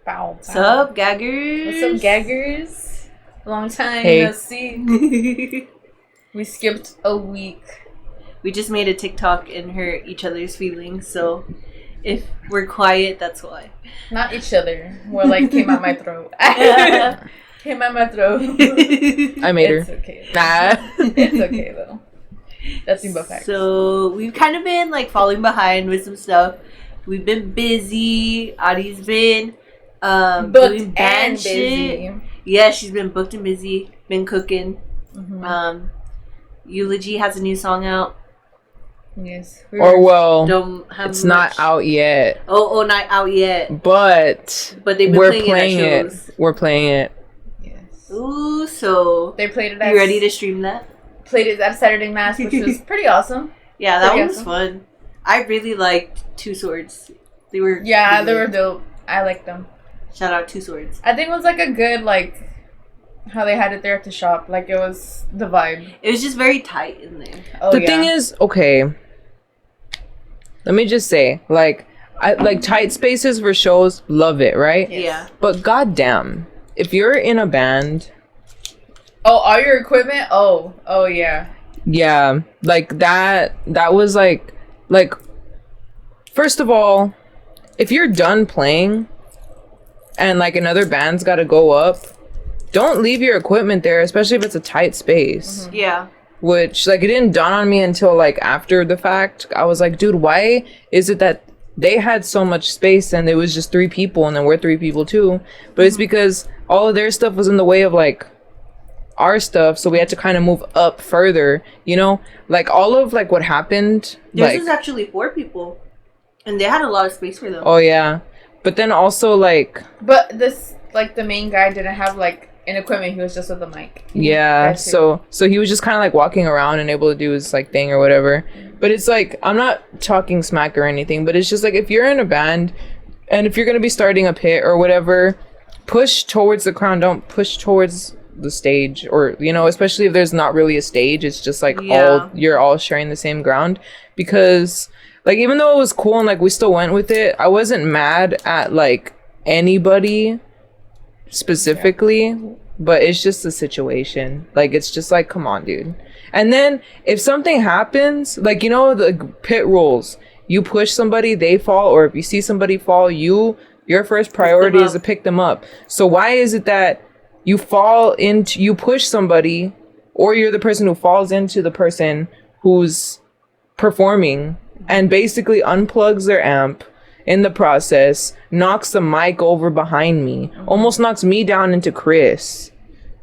Bow, bow. Sup, gaggers? What's up, gaggers? Long time no see. We skipped a week. We just made a TikTok and hurt each other's feelings, so if we're quiet, that's why. Not each other. More like came out my throat. Came out my throat. I made her. It's okay. Nah. It's okay, though. That's in both facts. So, we've kind of been, like, falling behind with some stuff. We've been busy. Adi's been booked doing band and shit. busy. Yeah, she's been booked and busy. Been cooking. Mm-hmm. Youlogy has a new song out. Yes. Don't have it's much. not out yet. Oh, not out yet. But they've been playing it at shows. We're playing it. Yes. Ooh, so they played it. You ready to stream that? Played it at Saturday Mass, which was pretty awesome. Yeah, that one was fun. I really liked Two Swords. They were they were dope. I liked them. Shout out Two Swords. I think it was like a good how they had it there at the shop. Like it was the vibe. It was just very tight in there. The thing is, okay. Let me just say, I like tight spaces for shows, love it, right? Yes. Yeah. But goddamn, if you're in a band. Oh, all your equipment? Oh yeah. Yeah, like that was like, first of all, if you're done playing and like another band's got to go up, don't leave your equipment there, especially if it's a tight space. Mm-hmm. Yeah. Which, like, it didn't dawn on me until, like, after the fact. I was like, dude, why is it that they had so much space and it was just 3 people and then we're 3 people too? But it's because all of their stuff was in the way of, like, our stuff, so we had to kind of move up further, you know? Like, all of, like, what happened... This is actually 4 people. And they had a lot of space for them. Oh, yeah. But then also, like... But this, like, the main guy didn't have, like, in equipment. He was just with the mic. Yeah, so he was just kind of like walking around and able to do his like thing or whatever. But it's like, I'm not talking smack or anything, but it's just like, if you're in a band and if you're going to be starting a pit or whatever, push towards the crowd, don't push towards the stage, or, you know, especially if there's not really a stage, it's just like you're all sharing the same ground. Because like, even though it was cool and like we still went with it, I wasn't mad at like anybody specifically, but it's just a situation. Like, it's just like, come on, dude. And then if something happens, like, you know, the pit rules, you push somebody, they fall, or if you see somebody fall, your first priority is to pick them up. So why is it that you push somebody, or you're the person who falls into the person who's performing and basically unplugs their amp in the process, knocks the mic over behind me, almost knocks me down into Chris.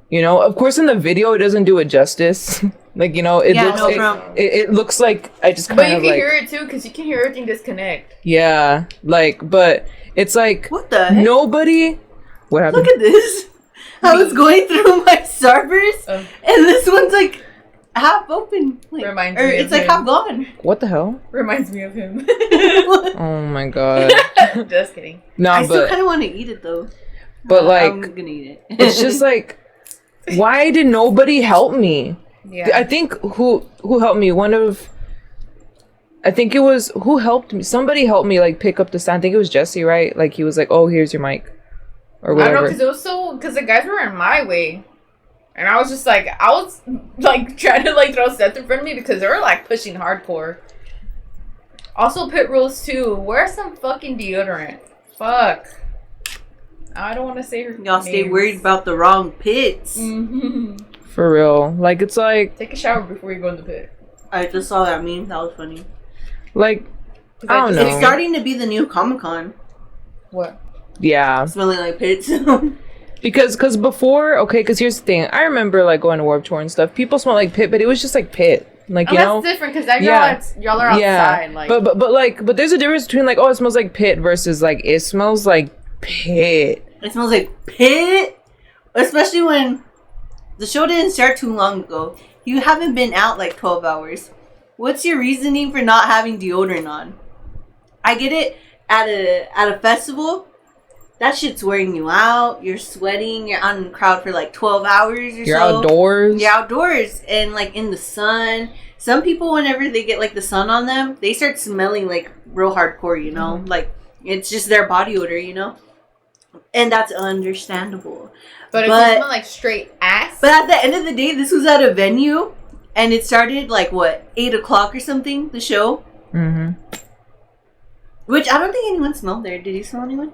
You know, of course in the video it doesn't do it justice. Like, you know, it looks like I just kind of like... But you can hear it too, because you can hear everything disconnect. Yeah, like, but it's like... What the heck? Nobody... What happened? Look at this. I was going through my Starburst, and this one's like half open. Like, Reminds me it's of like him. half gone. What the hell? Reminds me of him. Oh my god. Just kidding. No, I still kind of want to eat it though. But like, I'm gonna eat it. It's just like, why did nobody help me? Yeah. I think who helped me? I think it was, who helped me? Somebody helped me like pick up the stand. I think it was Jesse, right? Like, he was like, "Oh, here's your mic," or whatever. I don't know, because the guys were in my way. And I was just like, trying to like throw Seth in front of me because they were like pushing hardcore. Also, pit rules too. Wear some fucking deodorant. Fuck. I don't want to say her Y'all stay worried about the wrong pits. Mm-hmm. For real. Like, it's like... Take a shower before you go in the pit. I just saw that meme. That was funny. Like, I don't know. It's starting to be the new Comic-Con. What? Yeah. Smelling like pits. Because before, okay, because here's the thing. I remember, like, going to Warped Tour and stuff. People smell like pit, but it was just like pit. Like, you know? That's different, because now y'all are outside. Yeah. Like. But there's a difference between, like, oh, it smells like pit versus, like, it smells like pit. It smells like pit. Especially when the show didn't start too long ago. You haven't been out, like, 12 hours. What's your reasoning for not having deodorant on? I get it. At a festival, that shit's wearing you out. You're sweating. You're out in the crowd for like 12 hours or You're so. outdoors. You're outdoors and like in the sun. Some people, whenever they get like the sun on them, they start smelling like real hardcore, you know? Mm-hmm. Like, it's just their body odor, you know? And that's understandable. But if you smell like straight ass. But at the end of the day, this was at a venue. And it started like, what, 8 o'clock or something, the show? Mm-hmm. Which I don't think anyone smelled there. Did you smell anyone?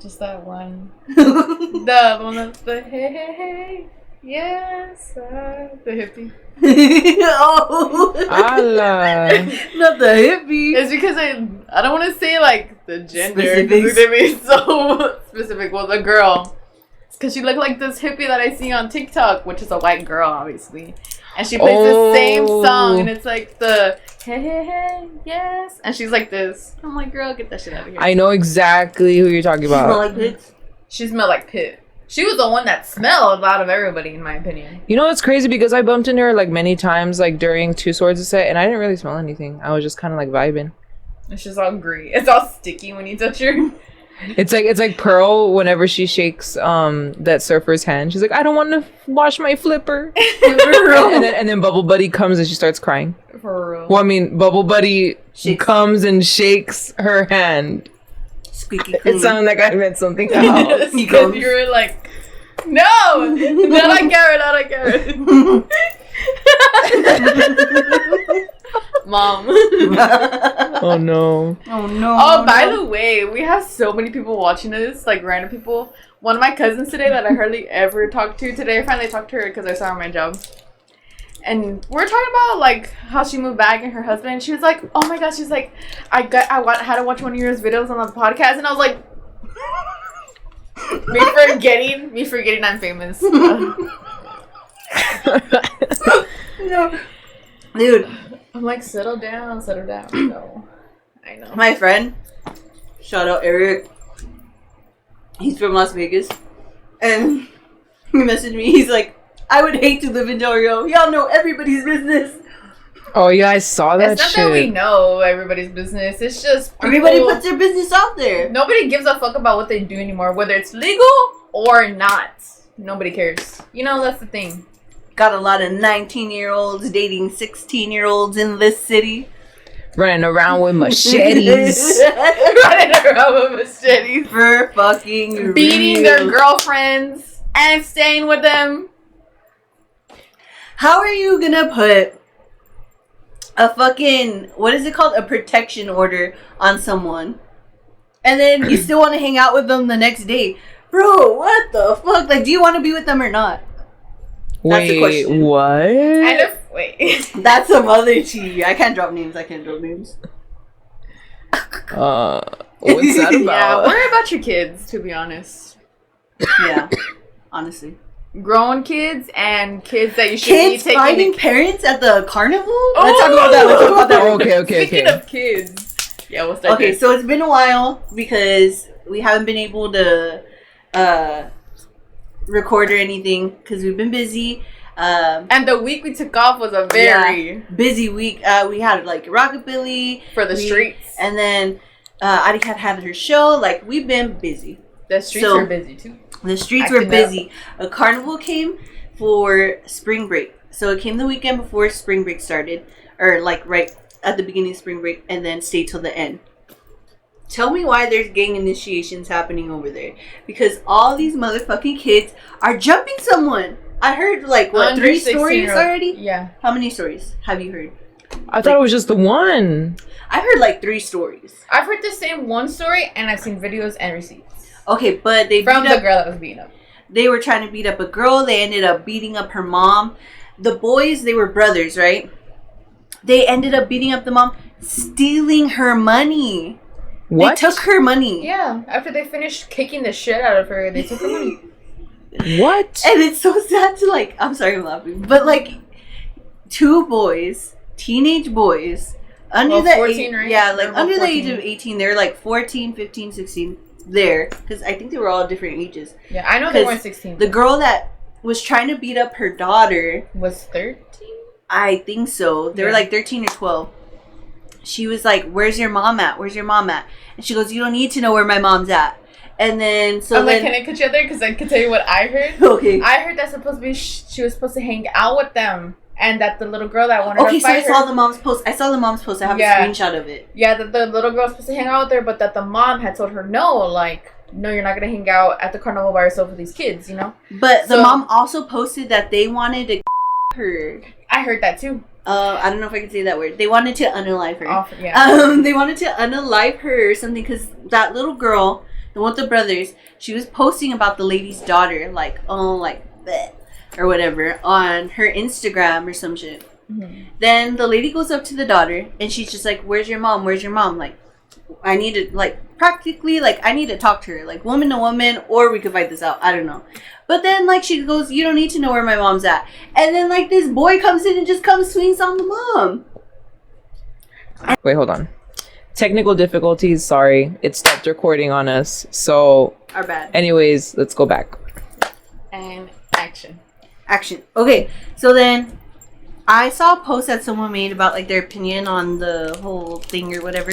Just that one. The one that's the hey, hey, hey. Yes. The hippie. Oh. Allah. Not the hippie. It's because I don't want to say like the gender. Specifics. They be so specific. Well, the girl. It's because she looked like this hippie that I see on TikTok, which is a white girl, obviously. And she plays the same song, and it's like the hey, hey, hey, yes. And she's like this. I'm like, girl, get that shit out of here. I know exactly who you're talking about. Smell like pits? She smelled like pit. She was the one that smelled out of everybody, in my opinion. You know what's crazy? Because I bumped into her like many times, like during Two Swords set, and I didn't really smell anything. I was just kind of like vibing. It's just all green. It's all sticky when you touch her. It's like Pearl whenever she shakes that surfer's hand. She's like, I don't want to wash my flipper. and then Bubble Buddy comes and she starts crying. For real. Well, I mean, Bubble Buddy comes and shakes her hand. Squeaky It clean. sounded like I meant something else. Because you were like, no, not a carrot, not a carrot. Mom. Oh no. Oh no. Oh, by the way, we have so many people watching this, like random people. One of my cousins today that I hardly ever talked to today, I finally talked to her because I saw her on my job. And we're talking about like how she moved back and her husband. And she was like, "Oh my gosh!" She's like, "I had to watch one of your videos on the podcast," and I was like, me forgetting I'm famous." No. Dude, I'm like, settle down. No, I know. my friend, shout out Eric. He's from Las Vegas, and he messaged me. He's like, I would hate to live in Del Rio. Y'all know everybody's business. Oh yeah, I saw that It's not shit. that we know everybody's business. It's just Everybody puts their business out there. nobody gives a fuck about what they do anymore, whether it's legal or not. Nobody cares. You know, that's the thing. Got a lot of 19-year-olds dating 16-year-olds in this city. Running around with machetes. Running around with machetes. For fucking Beating real. their girlfriends and staying with them. How are you gonna put a fucking, what is it called? A protection order on someone. And then you still want to hang out with them the next day. Bro, what the fuck? Like, do you want to be with them or not? That's the Wait, question. what? And if, wait. That's some other tea. I can't drop names. What's that Yeah, about? worry about your kids, to be honest. Yeah, honestly. Grown kids and kids that you should Kids be taking. fighting parents at the carnival? Let's talk about that. Oh, okay. Speaking of kids. Yeah, we'll start Okay, there. so it's been a while because we haven't been able to record or anything because we've been busy. And the week we took off was a very busy week. We had like rockabilly for the streets. and then Adikat had her show. Like, we've been busy. The streets So- were busy too. The streets Acting were busy. A carnival came for spring break. So it came the weekend before spring break started. Or like right at the beginning of spring break and then stayed till the end. Tell me why there's gang initiations happening over there. Because all these motherfucking kids are jumping someone. I heard like, what, Under 3 16 stories year old. already? Yeah. How many stories have you heard? I thought it was just the one. I heard like 3 stories. I've heard the same one story and I've seen videos and receipts. Okay, but they From beat the up, girl that was beaten up. they were trying to beat up a girl. They ended up beating up her mom. The boys, they were brothers, right? They ended up beating up the mom, stealing her money. What? They took her money. Yeah. After they finished kicking the shit out of her, they took her money. What? And it's so sad to like, I'm sorry I'm laughing, but like 2 boys, teenage boys, under Well, the 14, age, right? yeah, They're like about under the 14. age of 18, they're like 14, 15, 16 there, because I think they were all different ages. Yeah, I know they 'Cause weren't 16. The girl that was trying to beat up her daughter, was 13? I think so. They were Yeah. like 13 or 12. She was like, "Where's your mom at? Where's your mom at?" And she goes, "You don't need to know where my mom's at." And then, so I'm like, then, can I cut you out there? Because I can tell you what I heard. okay. I heard that's supposed to be, she was supposed to hang out with them. And that the little girl that wanted Okay, to so fight I her. saw the mom's post. I have Yeah. a screenshot of it. Yeah, that the little girl was supposed to hang out with her, but that the mom had told her no, like, no, you're not gonna hang out at the carnival by yourself with these kids, you know. But the mom also posted that they wanted to her. I heard that too. I don't know if I can say that word. They wanted to unalive her. They wanted to unalive her or something because that little girl, the one with the brothers, she was posting about the lady's daughter, like, bleh, or whatever, on her Instagram or some shit. Mm-hmm. Then the lady goes up to the daughter and she's just like, "Where's your mom? Where's your mom?" Like, I need to, like, practically, like, I need to talk to her, like, woman to woman, or we could fight this out. I don't know. But then, like, she goes, "You don't need to know where my mom's at." And then, like, this boy comes in and just swings on the mom. Wait, hold on. Technical difficulties. Sorry. It stopped recording on us. So. Our bad. Anyways, let's go back. And action. Okay, so then I saw a post that someone made about, like, their opinion on the whole thing or whatever.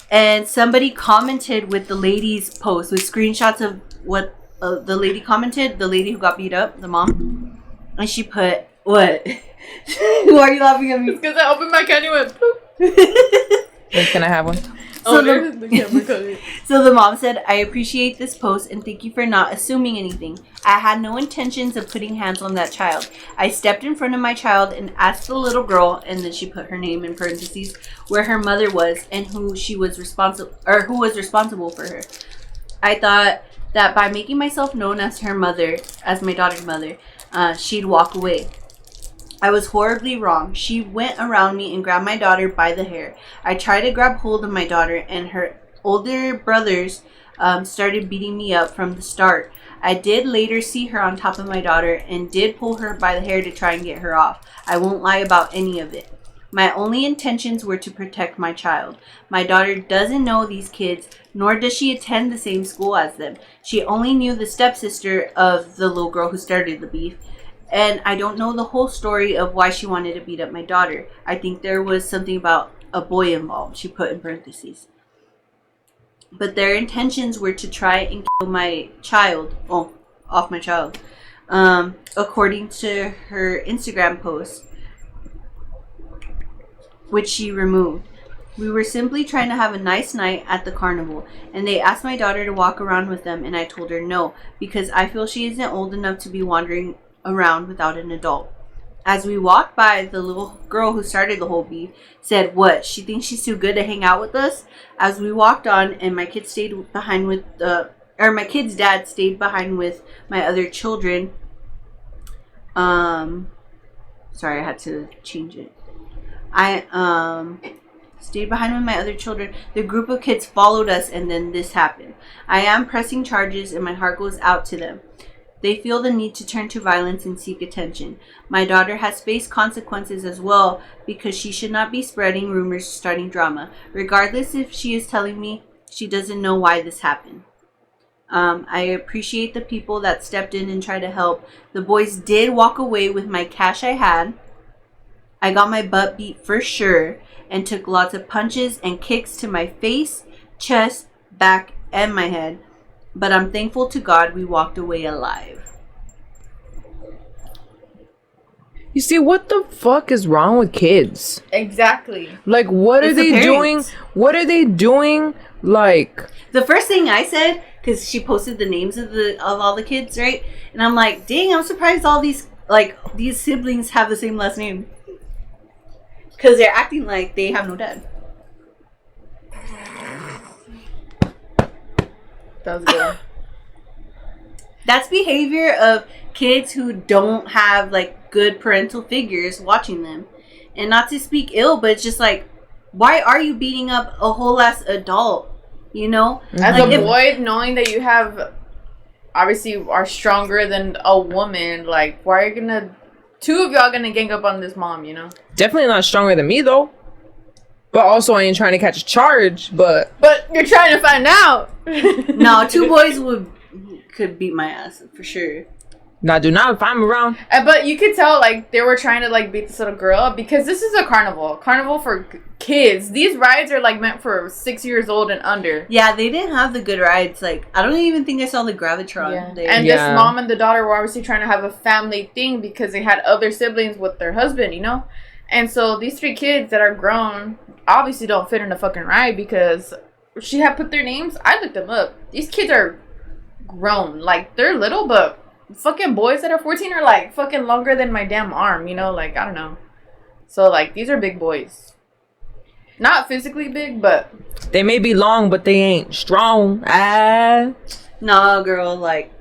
And somebody commented with the lady's post with screenshots of what the lady commented, the lady who got beat up, the mom. And she put, what? Who are you laughing at me? It's because I opened my can and went, poop. Wait, can I have one? So, so the mom said, "I appreciate this post and thank you for not assuming anything. I had no intentions of putting hands on that child. I stepped in front of my child and asked the little girl," and then she put her name in parentheses, "where her mother was and who was responsible for her. I thought that by making myself known as her mother, as my daughter's mother, she'd walk away. I was horribly wrong. She went around me and grabbed my daughter by the hair. I tried to grab hold of my daughter and her older brothers started beating me up from the start. I did later see her on top of my daughter and did pull her by the hair to try and get her off. I won't lie about any of it. My only intentions were to protect my child. My daughter doesn't know these kids, nor does she attend the same school as them. She only knew the stepsister of the little girl who started the beef. And I don't know the whole story of why she wanted to beat up my daughter. I think there was something about a boy involved," she put in parentheses. "But their intentions were to try and kill my child, off my child, according to her Instagram post, which she removed. We were simply trying to have a nice night at the carnival, and they asked my daughter to walk around with them, and I told her no, because I feel she isn't old enough to be wandering around without an adult. As we walked by, the little girl who started the whole beef said, 'What, she thinks she's too good to hang out with us?' As we walked on, and my kid stayed behind with my kid's dad stayed behind with my other children. Sorry, I had to change it. Stayed behind with my other children. The group of kids followed us, and then this happened. I am pressing charges, and my heart goes out to them. They feel the need to turn to violence and seek attention. My daughter has faced consequences as well because she should not be spreading rumors, starting drama. Regardless if she is telling me she doesn't know why this happened. I appreciate the people that stepped in and tried to help. The boys did walk away with my cash I had. I got my butt beat for sure and took lots of punches and kicks to my face, chest, back, and my head. But I'm thankful to God we walked away alive." You see, what the fuck is wrong with kids? Exactly. Like, what are they doing? What are they doing? Like, the first thing I said, because she posted the names of all the kids, right? And I'm like, dang, I'm surprised all these siblings have the same last name. Because they're acting like they have no dad. That was good. That's behavior of kids who don't have, like, good parental figures watching them. And not to speak ill, but it's just like, why are you beating up a whole ass adult? You know? As a boy, knowing that you have, obviously, are stronger than a woman, like, why are you gonna, two of y'all gonna gang up on this mom, you know? Definitely not stronger than me, though. But also, I ain't trying to catch a charge, but you're trying to find out. No, two boys could beat my ass, for sure. Nah, do not if I'm around. But you could tell, like, they were trying to, like, beat this little girl up because this is a carnival. Carnival for kids. These rides are, like, meant for 6 years old and under. Yeah, they didn't have the good rides. Like, I don't even think I saw the Gravitron. Yeah. And this mom and the daughter were obviously trying to have a family thing because they had other siblings with their husband, you know? And so these three kids that are grown obviously don't fit in a fucking ride because she had put their names, I looked them up. These kids are grown. Like, they're little, but fucking boys that are 14 are, like, fucking longer than my damn arm, you know? Like, I don't know. So, like, these are big boys. Not physically big, but... They may be long, but they ain't strong. Nah, girl, like...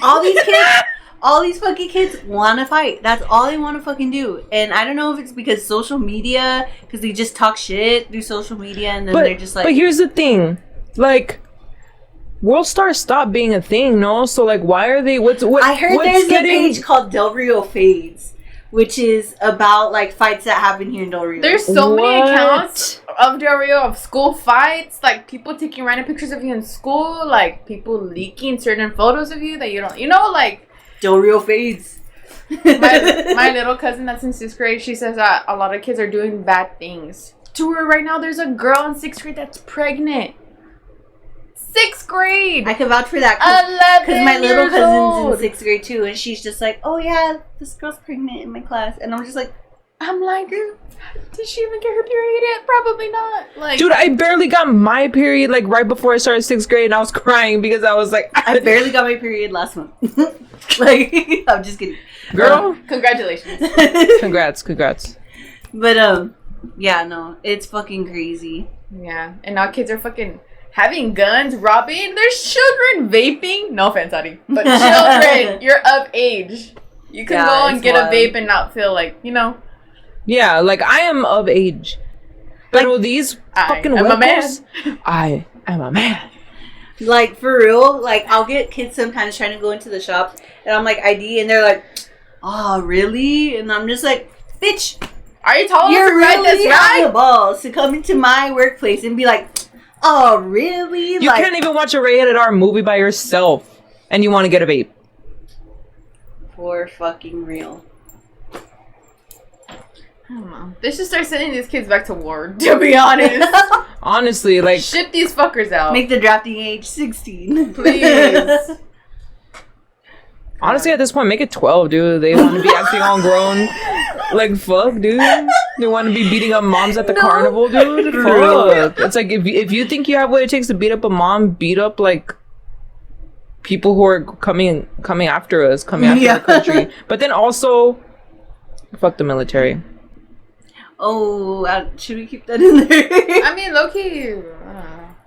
All these kids... All these fucking kids want to fight. That's all they want to fucking do. And I don't know if it's because social media, because they just talk shit through social media, and then they're just like... But here's the thing. Like, World Stars stopped being a thing, no? So, like, why are they... I heard there's a page called Del Rio Fades, which is about, like, fights that happen here in Del Rio. There's so many accounts of Del Rio, of school fights, like, people taking random pictures of you in school, like, people leaking certain photos of you that you don't... You know, like... Del Rio Fades. my little cousin that's in 6th grade, she says that a lot of kids are doing bad things to her right now. There's a girl in 6th grade that's pregnant. 6th grade. I can vouch for that because my little cousin's in 6th grade too, and she's just like, oh yeah, this girl's pregnant in my class, and I'm just like, I'm like, did she even get her period yet? Probably not. Like, dude, I barely got my period like right before I started 6th grade, and I was crying because I was like, I barely got my period last month. Like, I'm just kidding, girl. Congratulations. Congrats. But yeah, no, it's fucking crazy. Yeah, and now kids are fucking having guns, robbing. There's children vaping. No offense, Adi, but children, you're of age. You can go and get a vape and not feel like, you know. Yeah, like, I am of age. But like, these fucking huecos, I am a man. Like, for real, like, I'll get kids sometimes trying to go into the shops, and I'm like, ID, and they're like, oh, really? And I'm just like, bitch, are you telling you're really have the balls to come into my workplace and be like, oh, really? You can't even watch a rated R movie by yourself, and you want to get a vape. For fucking real. I don't know. They should start sending these kids back to war, to be honest. Honestly, like... Ship these fuckers out. Make the drafting age 16. Please. Honestly, at this point, make it 12, dude. They want to be acting all grown. Like, fuck, dude. They want to be beating up moms at the carnival, dude. Fuck. It's like, if you think you have what it takes to beat up a mom, beat up, like... people who are coming after us, coming after our country. But then also, fuck the military. Oh, should we keep that in there? I mean, low-key,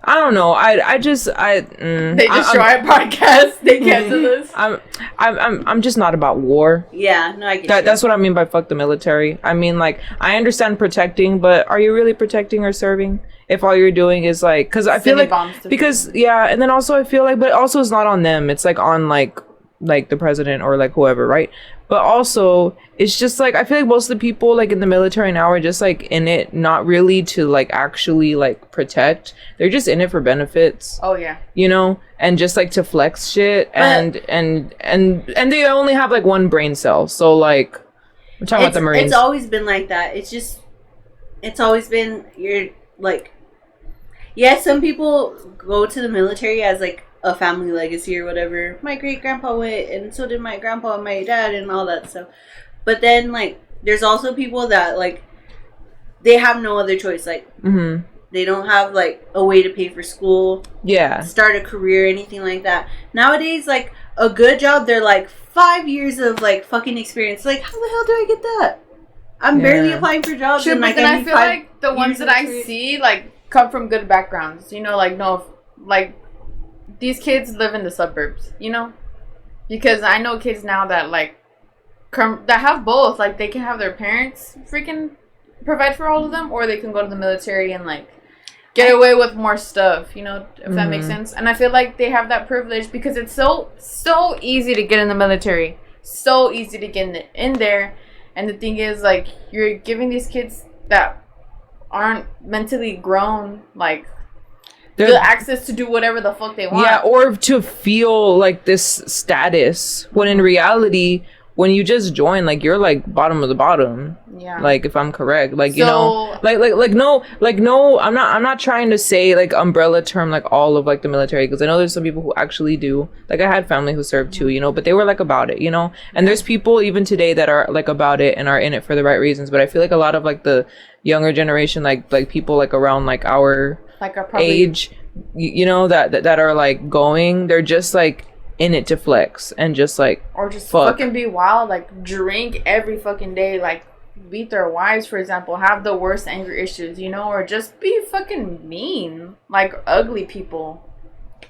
I don't know. They destroy our podcast. They cancel this. I'm just not about war. Yeah, no, I get that. That's what I mean by fuck the military. I mean, like, I understand protecting, but are you really protecting or serving? If all you're doing is like, because I feel like, because yeah, and then also I feel like, but also it's not on them. It's like on like the president or like whoever, right? But also it's just like I feel like most of the people like in the military now are just like in it not really to like actually like protect. They're just in it for benefits. Oh yeah. You know, and just like to flex shit, and they only have like one brain cell. So like, we're talking about the Marines. It's always been like that. It's always been you're like. Yeah, some people go to the military as, like, a family legacy or whatever. My great-grandpa went, and so did my grandpa and my dad and all that stuff. But then, like, there's also people that, like, they have no other choice. Like, they don't have, like, a way to pay for school. Yeah. Start a career, anything like that. Nowadays, like, a good job, they're, like, 5 years of, like, fucking experience. Like, how the hell do I get that? I'm barely applying for jobs. Sure, but then I feel like the ones that I see, like, come from good backgrounds, you know, like like these kids live in the suburbs, you know, because I know kids now that like that have both, like they can have their parents freaking provide for all of them, or they can go to the military and like get away with more stuff, you know, if that makes sense. And I feel like they have that privilege because it's so easy to get in the military, so easy to get in there. And the thing is, like, you're giving these kids that aren't mentally grown, like, the access to do whatever the fuck they want. Yeah, or to feel like this status, when in reality, when you just join, like, you're like bottom of the bottom. Yeah. Like, if I'm correct, like, you know, no, I'm not trying to say like umbrella term like all of like the military, because I know there's some people who actually do. Like, I had family who served too, you know, but they were like about it, you know. And there's people even today that are like about it and are in it for the right reasons. But I feel like a lot of like the younger generation, like people like around like our Like are probably age, you know, that are like going, they're just like in it to flex and just like or just fucking be wild, like drink every fucking day, like beat their wives, for example, have the worst anger issues, you know, or just be fucking mean, like ugly people,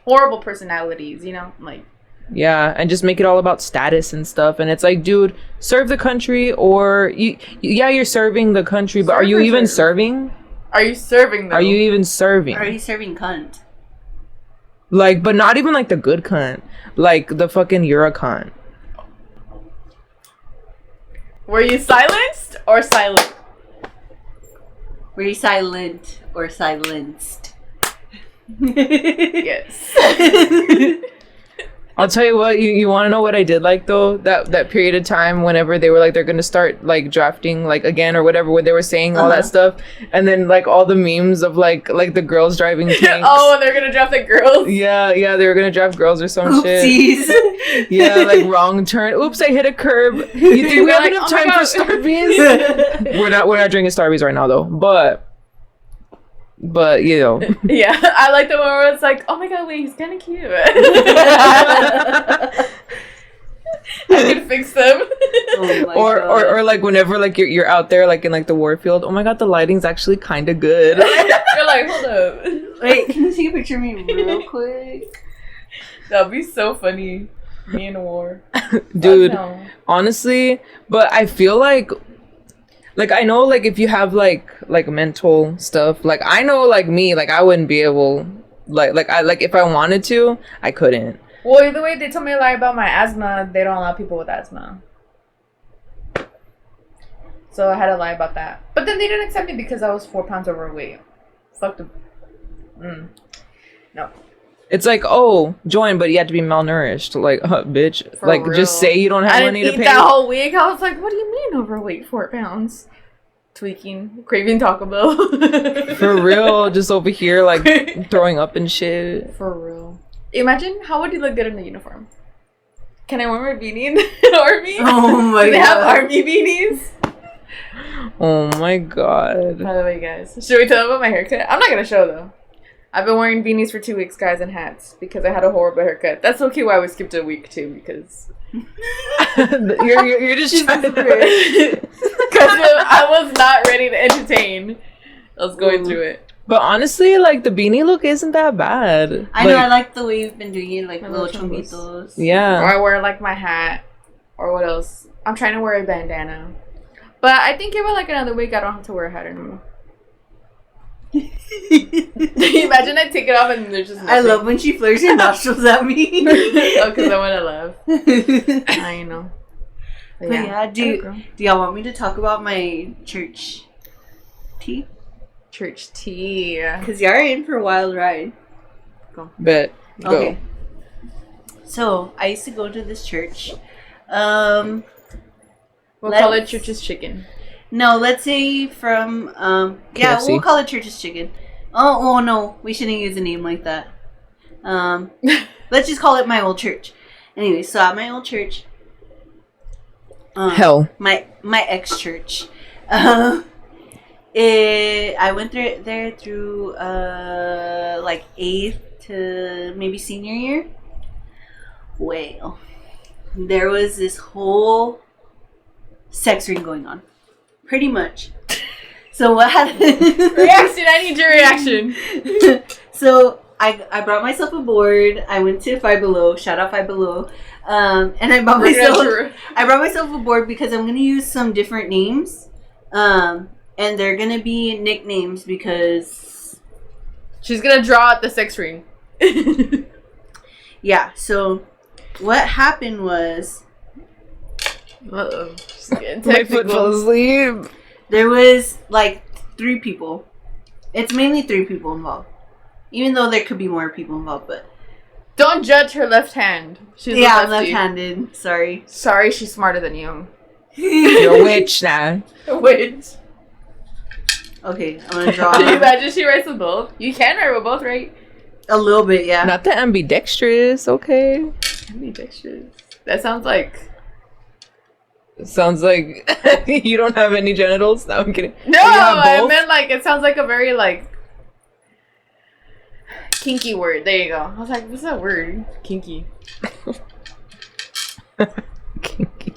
horrible personalities, you know, like. Yeah, and just make it all about status and stuff. And it's like, dude, serve the country, or you're serving the country, but are you even serving? Are you serving them? Are you even serving? Are you serving cunt? Like, but not even like the good cunt. Like the fucking you're a cunt. Were you silenced or silent? Were you silent or silenced? Yes. I'll tell you what, you want to know what I did like though? That period of time whenever they were like they're gonna start like drafting like again or whatever, where they were saying all that stuff, and then like all the memes of like the girls driving tanks. Oh, they're gonna draft the girls? Yeah, they were gonna draft girls or some Oopsies. shit. Yeah, like wrong turn. Oops, I hit a curb. You think we have enough time for Starbies? We're not drinking Starbies right now though, but you know. Yeah, I like the one where it's like, oh my god, wait, he's kind of cute. I can fix them. Oh my or, God. or like whenever like you're out there like in like the warfield. Oh my god, the lighting's actually kind of good. You're like, hold up. Wait, can you take a picture of me real quick? That'd be so funny. Me in a war. Dude, Oh, no. honestly, but I feel like I know like if you have like mental stuff, like I know like me, like I wouldn't be able like I like if I wanted to, I couldn't. Well, either way, they told me a lie about my asthma. They don't allow people with asthma. So I had to lie about that. But then they didn't accept me because I was 4 pounds overweight. Fuck them. No. It's like, oh, join, but you have to be malnourished. Like, bitch. For like, real. just say you don't have I money didn't to eat pay. that whole week. I was like, what do you mean overweight? 4 pounds. Tweaking. Craving Taco Bell. For real. Just over here, like, throwing up and shit. For real. Imagine how would you look good in the uniform? Can I wear my beanie in the army? Oh my Do they God. have army beanies? Oh my god. By the way, guys, should we tell them about my haircut? I'm not gonna show though. I've been wearing beanies for 2 weeks, guys, and hats because I had a horrible haircut. That's okay why we skipped a week too, because you're just trying to... because I was not ready to entertain. I was going through it. But honestly, like, the beanie look isn't that bad. I know, I like the way you've been doing it, like My little little chungus. chonguitos. Or Yeah. I wear like my hat, or what else? I'm trying to wear a bandana, but I think give it like another week. I don't have to wear a hat anymore. Imagine I take it off and there's just nothing. I love when she flares her nostrils at me. Oh, because I want to laugh. I know. But yeah, do y'all want me to talk about my church tea? Church tea. Because y'all are in for a wild ride. Bet. Go. Okay. So, I used to go to this church. We'll call it Church's Chicken. No, let's say from, yeah, KFC. we'll call it Church's Chicken. Oh, no, we shouldn't use a name like that. Let's just call it my old church. Anyway, so at my old church, Hell. my ex-church, I went there through, like 8th to maybe senior year. Well, there was this whole sex ring going on. Pretty much. So what happened? Reaction! I need your reaction. So I brought myself a board. I went to Five Below. Shout out Five Below. And I brought myself a board because I'm gonna use some different names. And they're gonna be nicknames because She's gonna draw out the sex ring. yeah. So what happened was Uh-oh. She's getting My foot fell technical. asleep. there was like 3 people. It's mainly 3 people involved. Even though there could be more people involved, but Don't judge her left hand. She's yeah, a I'm lefty. left-handed. Sorry. Sorry, she's smarter than you. You're a witch now. Wait. Okay, I'm gonna draw Can you imagine she writes with both? You can write with both, right? a little bit, yeah. Not the ambidextrous, okay? Ambidextrous. That sounds like... Sounds like you don't have any genitals. No, I'm kidding. No, You have I both? meant like, it sounds like a very like... Kinky word. There you go. I was like, what's that word? Kinky. Kinky.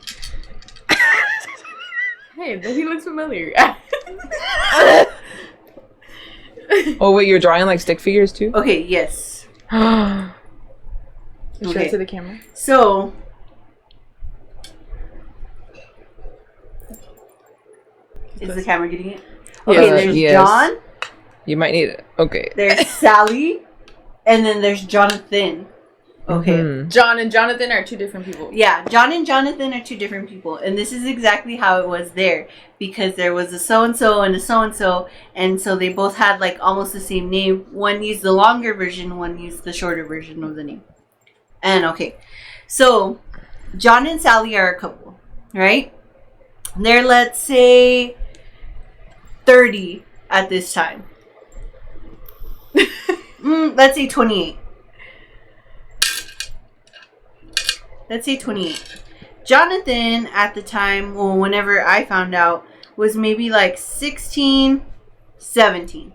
Hey, he looks familiar. Oh wait, you're drawing like stick figures too? Okay, yes. Show Okay. it to the camera. So, is the camera getting it? Okay, there's yes. John, You might need it. Okay. there's Sally, and then there's Jonathan. Okay. Mhm. John and Jonathan are two different people. Yeah, John and Jonathan are two different people, and this is exactly how it was there, because there was a so-and-so and a so-and-so, and so they both had like almost the same name. One used the longer version, one used the shorter version of the name. And okay, so John and Sally are a couple, right? They're, let's say, 30 at this time. Let's say 28. Let's say 28. Jonathan at the time, well, whenever I found out, was maybe like 16, 17.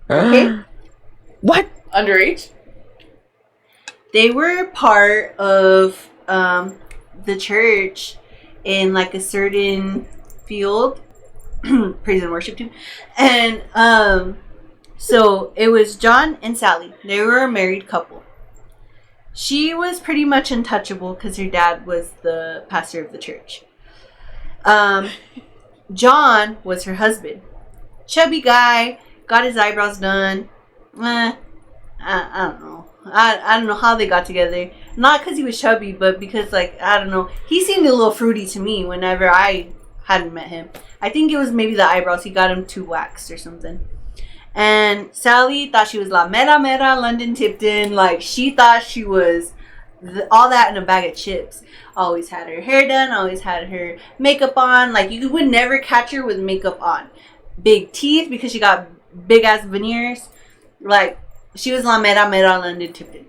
Okay? What? Underage? They were part of the church in like a certain field, praise and worship team. And so it was John and Sally. They were a married couple. She was pretty much untouchable because her dad was the pastor of the church. John was her husband. Chubby guy, got his eyebrows done. I don't know. I don't know how they got together. Not because he was chubby, but because, like, I don't know. He seemed a little fruity to me whenever I hadn't met him. I think it was maybe the eyebrows. He got him too waxed or something. And Sally thought she was La Mera Mera London Tipton. Like, she thought she was all that in a bag of chips. Always had her hair done. Always had her makeup on. Like, you would never catch her with makeup on. Big teeth because she got big-ass veneers. Like, she was La Mera Mera London Tipton.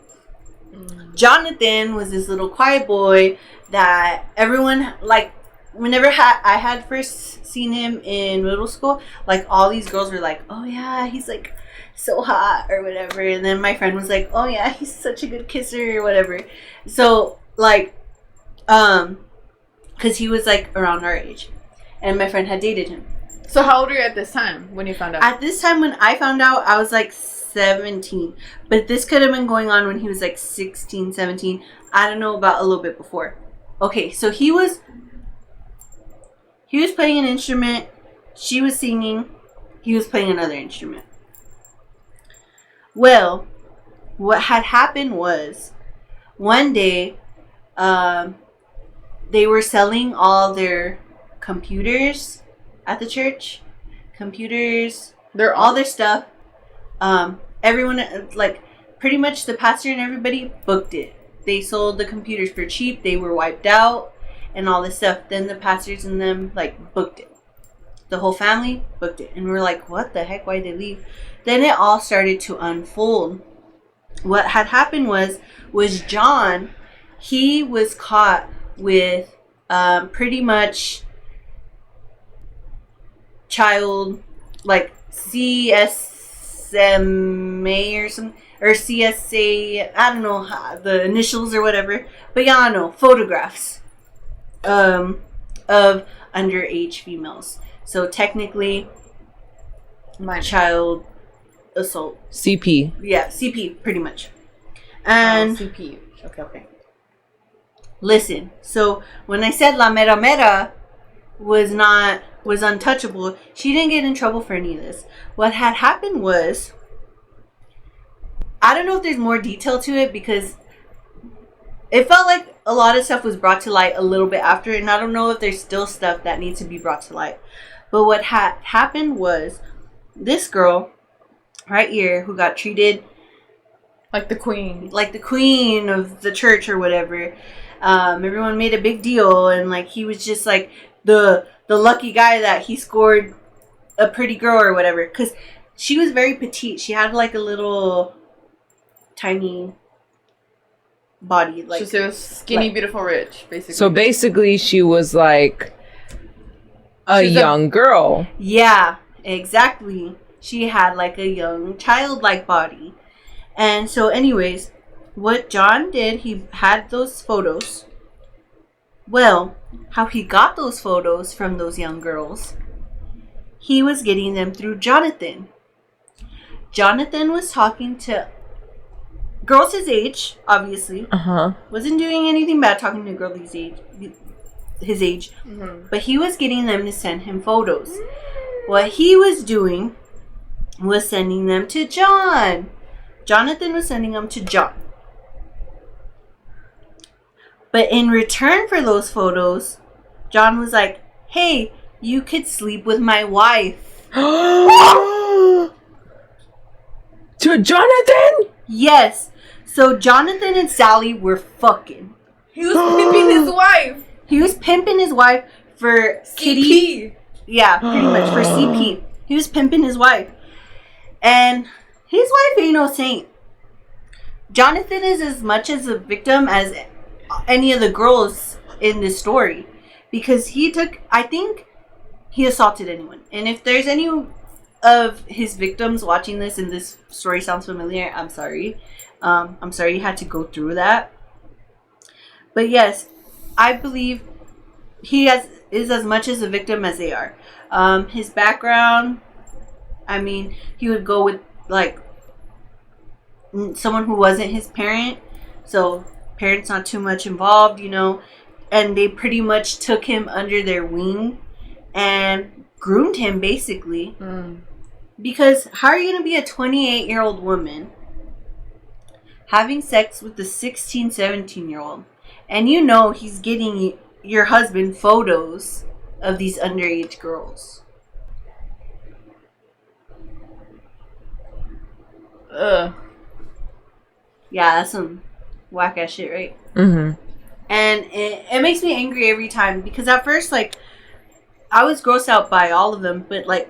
Jonathan was this little quiet boy that everyone, like, whenever I had first seen him in middle school, like, all these girls were like, oh yeah, he's like so hot or whatever. And then my friend was like, oh yeah, he's such a good kisser or whatever. So, like, because he was like around our age, and my friend had dated him. So how old were you at this time when you found out? At this time when I found out, I was like 17. But this could have been going on when he was like 16, 17. I don't know, about a little bit before. Okay, so he was playing an instrument. She was singing. He was playing another instrument. Well, what had happened was, one day, they were selling all their computers at the church. Computers, all their stuff. Everyone, like, pretty much the pastor and everybody booked it. They sold the computers for cheap. They were wiped out and all this stuff. Then the pastors and them, like, booked it. The whole family booked it. And we're like, what the heck? Why'd they leave? Then it all started to unfold. What had happened was John, he was caught with pretty much child, like, CSMA or something, or CSA, I don't know the initials or whatever, but y'all know, photographs of underage females. So technically, child assault. CP. Yeah, CP, pretty much. And CP. Okay. Listen, so when I said La Mera Mera was untouchable, she didn't get in trouble for any of this. What had happened was, I don't know if there's more detail to it, because it felt like a lot of stuff was brought to light a little bit after, and I don't know if there's still stuff that needs to be brought to light. But what had happened was, this girl right here, who got treated like the queen of the church or whatever, everyone made a big deal, and like he was just like the lucky guy that he scored a pretty girl or whatever, because she was very petite. She had like a little tiny body, like she was skinny, beautiful, rich, basically. So basically, she was like a young girl. Yeah, exactly. She had like a young childlike body, And so, anyways, what John did, he had those photos. Well, how he got those photos from those young girls, he was getting them through Jonathan. Jonathan was talking to girls his age, obviously. Wasn't doing anything bad talking to a girl his age. But he was getting them to send him photos. What he was doing was sending them to John. Jonathan was sending them to John. But in return for those photos, John was like, hey, you could sleep with my wife. To Jonathan? Yes. So Jonathan and Sally were fucking. He was pimping his wife. He was pimping his wife for Kitty. Yeah, pretty much for CP. He was pimping his wife. And his wife ain't no saint. Jonathan is as much as a victim as any of the girls in this story. Because I think he assaulted anyone. And if there's any of his victims watching this and this story sounds familiar, I'm sorry. I'm sorry you had to go through that. But yes, I believe he is as much as a victim as they are. His background, I mean, he would go with like someone who wasn't his parent, so parents not too much involved, you know, and they pretty much took him under their wing and groomed him basically. Because how are you going to be a 28-year-old woman having sex with a 16, 17-year-old, and you know he's getting your husband photos of these underage girls? Ugh. Yeah, that's some whack ass shit, right? Mm-hmm. And it makes me angry every time, because at first, like, I was grossed out by all of them, but like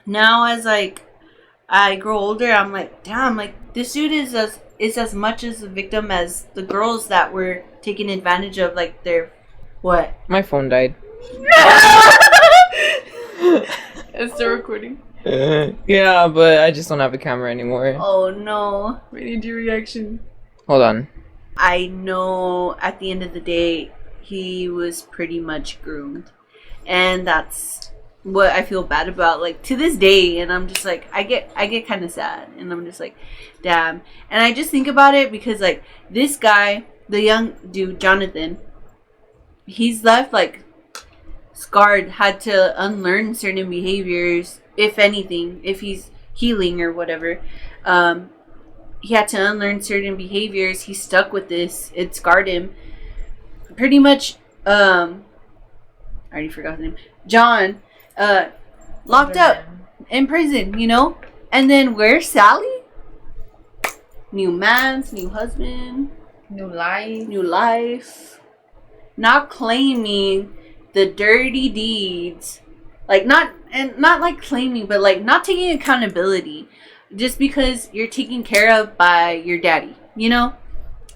now as like I grow older, I'm like, damn, like this dude is as much as a victim as the girls that were taken advantage of, like their what? My phone died. It's still recording. Yeah, but I just don't have a camera anymore. Oh no. We need your reaction. Hold on. I know at the end of the day, he was pretty much groomed. And that's what I feel bad about, like, to this day. And I'm just like, I get kind of sad. And I'm just like, damn. And I just think about it because, like, this guy, the young dude, Jonathan, he's left, like, scarred, had to unlearn certain behaviors, if anything, if he's healing or whatever. He had to unlearn certain behaviors. He's stuck with this. It scarred him. Pretty much, I already forgot the name. John, locked up in prison, you know? And then where's Sally? New mans, new husband. New life. New life. Not claiming the dirty deeds. Like, not like claiming, but like not taking accountability. Just because you're taken care of by your daddy, you know?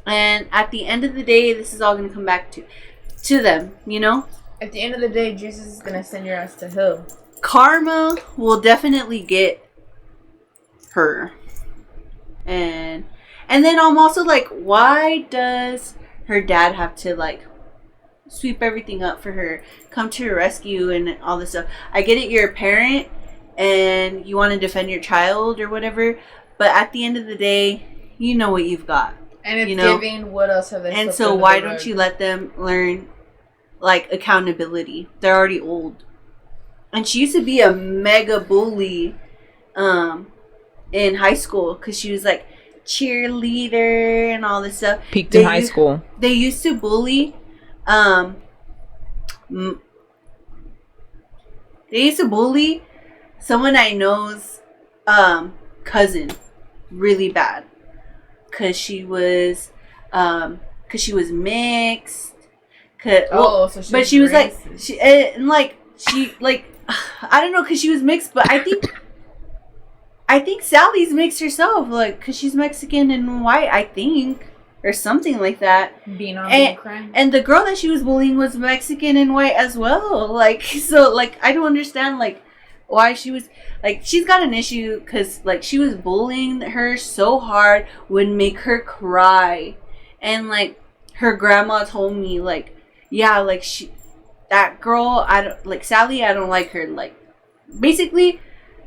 And at the end of the day, this is all going to come back to them, you know? At the end of the day, Jesus is going to send your ass to hell. Karma will definitely get her. And then I'm also like, why does her dad have to, like, sweep everything up for her, come to her rescue and all this stuff? I get it, you're a parent and you want to defend your child or whatever, but at the end of the day, you know what you've got. And it's, you know? giving, what else have they? And so why don't you let them learn, like, accountability? They're already old. And she used to be a mega bully in high school because she was like cheerleader and all this stuff. Peaked in high school. They used to bully someone I know's cousin really bad because she was mixed. So she was racist. I don't know, because she was mixed, but I think Sally's mixed herself, like, because she's Mexican and white, I think, or something like that. Being crime. And the girl that she was bullying was Mexican and white as well, like, so, like, I don't understand, like, why she was like, she's got an issue because like she was bullying her so hard, would make her cry, and like her grandma told me like, yeah, like that girl, I don't like Sally, I don't like her. Like basically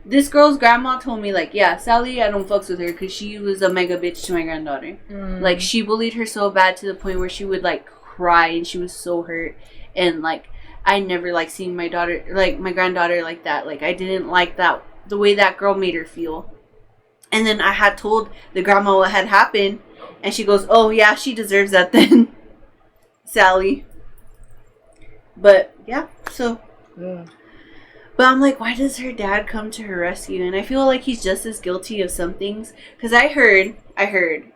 this girl's grandma told me like, yeah, Sally, I don't fucks with her because she was a mega bitch to my granddaughter. Like she bullied her so bad to the point where she would like cry and she was so hurt. And like I never like seeing my daughter, like my granddaughter like that. Like I didn't like that, the way that girl made her feel. And then I had told the grandma what had happened, and she goes, oh yeah, she deserves that then. Sally. But yeah, so but I'm like, why does her dad come to her rescue? And I feel like he's just as guilty of some things. Because I heard,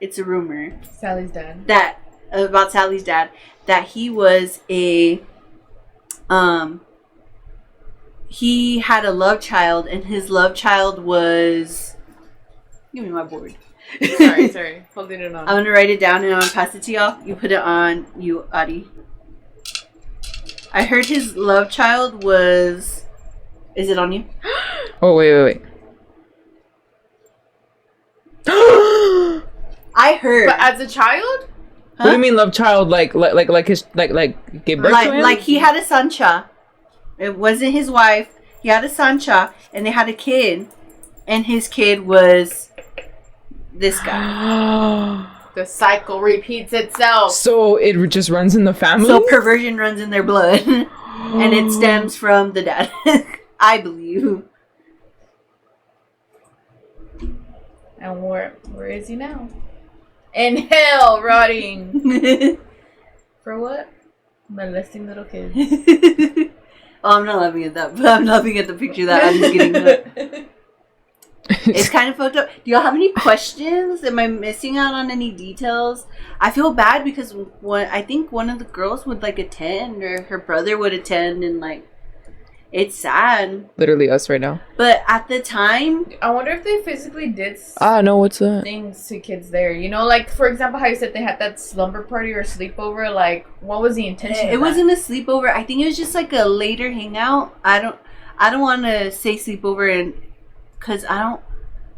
it's a rumor. Sally's dad. About Sally's dad, that he was he had a love child, and his love child was, give me my board. Sorry. Holding it on. I'm going to write it down and I'm going to pass it to y'all. You put it on you, Adi. I heard his love child was... Is it on you? Oh, wait. I heard. But as a child? Huh? What do you mean love child? Like his gave birth to him? Like he had a Sancha. It wasn't his wife. He had a Sancha, and they had a kid, and his kid was this guy. The cycle repeats itself. So it just runs in the family? So perversion runs in their blood, and it stems from the dad. I believe. And where is he now? In hell, rotting. For what? Molesting little kids. Oh, I'm not laughing at that. But I'm laughing at the picture that I'm getting. It's kind of fucked up. Do y'all have any questions? Am I missing out on any details? I feel bad because I think one of the girls would like attend, or her brother would attend, and like, it's sad. Literally us right now. But at the time, I wonder if they physically did no, what's that? things to kids there. You know, like, for example, how you said they had that slumber party or sleepover. Like, what was the intention of it that? wasn't a sleepover. I think it was just like a later hangout. I don't want to say sleepover, and because I don't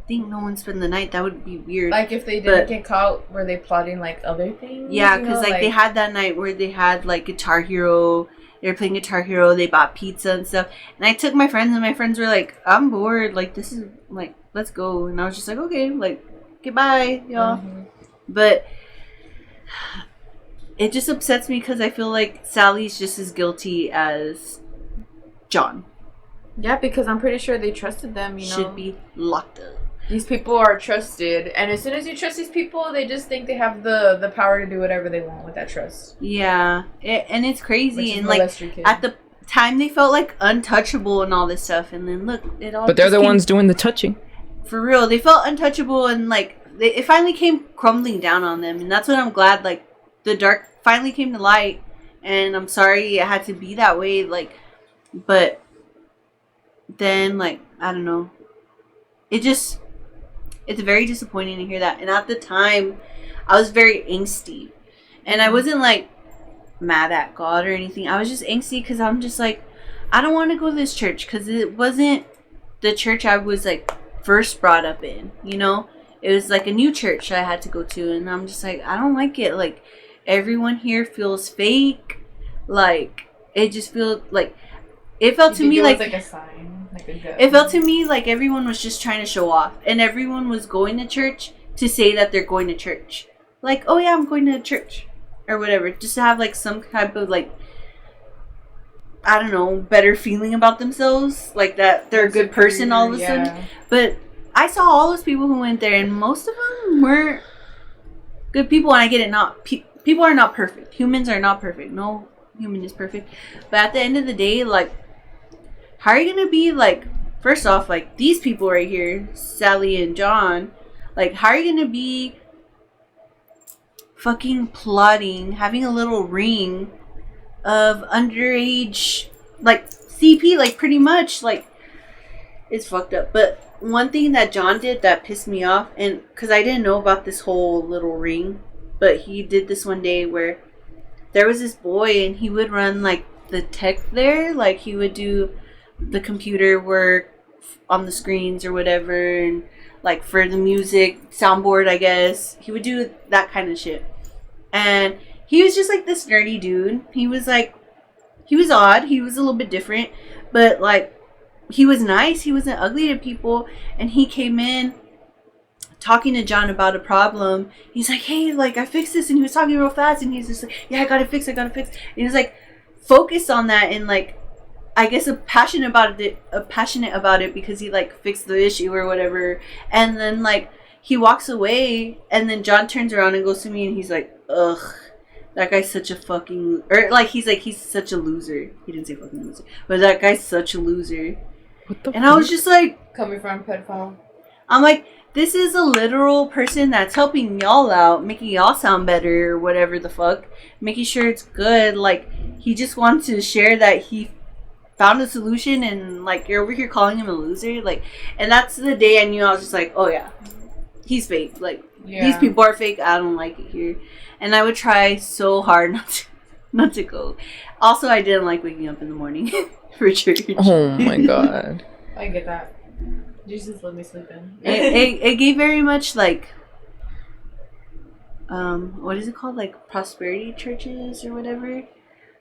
think no one spent the night. That would be weird. Like, if they didn't get caught, were they plotting like other things? Yeah, because like they had that night where they had like Guitar Hero. They were playing Guitar Hero. They bought pizza and stuff. And I took my friends, and my friends were like, I'm bored. Like, this is, like, let's go. And I was just like, okay, like, goodbye, y'all. Mm-hmm. But it just upsets me because I feel like Sally's just as guilty as John. Yeah, because I'm pretty sure they trusted them, you know. Should be locked up. These people are trusted, and as soon as you trust these people, they just think they have the power to do whatever they want with that trust. Yeah, and it's crazy, and like at the time they felt like untouchable and all this stuff, and then look, it all. But they're the ones doing the touching. For real, they felt untouchable, and like it finally came crumbling down on them, and that's what I'm glad. Like the dark finally came to light, and I'm sorry it had to be that way. Like, but then like I don't know, it's very disappointing to hear that. And at the time, I was very angsty. And I wasn't, like, mad at God or anything. I was just angsty because I'm just like, I don't want to go to this church because it wasn't the church I was, like, first brought up in, you know? It was, like, a new church I had to go to. And I'm just like, I don't like it. Like, everyone here feels fake. Like, it just feels, like, it felt to me like a sign. It felt to me like everyone was just trying to show off, and everyone was going to church to say that they're going to church. Like, oh yeah, I'm going to church or whatever, just to have like some type of like, I don't know, better feeling about themselves, like that they're a good person all of a sudden. But I saw all those people who went there, and most of them were good people. And I get it, not people are not perfect. Humans are not perfect. No human is perfect. But at the end of the day, like, how are you gonna be like, first off, like these people right here, Sally and John, like how are you gonna be fucking plotting, having a little ring of underage, like CP, like pretty much, like it's fucked up. But one thing that John did that pissed me off, and because I didn't know about this whole little ring, but he did this one day where there was this boy and he would run like the tech there, like he would do the computer work, on the screens or whatever, and like for the music soundboard, I guess he would do that kind of shit. And he was just like this nerdy dude. He was odd. He was a little bit different, but like he was nice. He wasn't ugly to people. And he came in talking to John about a problem. He's like, hey, like I fixed this, and he was talking real fast, and he's just like, yeah, I gotta fix. And he was like focused on that, and like I guess passionate about it because he like fixed the issue or whatever. And then like he walks away, and then John turns around and goes to me, and he's like, ugh, that guy's such a fucking, or like he's such a loser. He didn't say fucking loser, but that guy's such a loser. What the and fuck? I was just like, coming from pedophile. I'm like, this is a literal person that's helping y'all out, making y'all sound better or whatever the fuck, making sure it's good. Like he just wants to share that he found a solution, and like you're over here calling him a loser. Like, and that's the day I knew. I was just like, oh yeah, he's fake. Like these people are fake. I don't like it here. And I would try so hard not to go. Also, I didn't like waking up in the morning for church. Oh my god. I get that. Jesus let me sleep in. it gave very much like what is it called, like prosperity churches or whatever,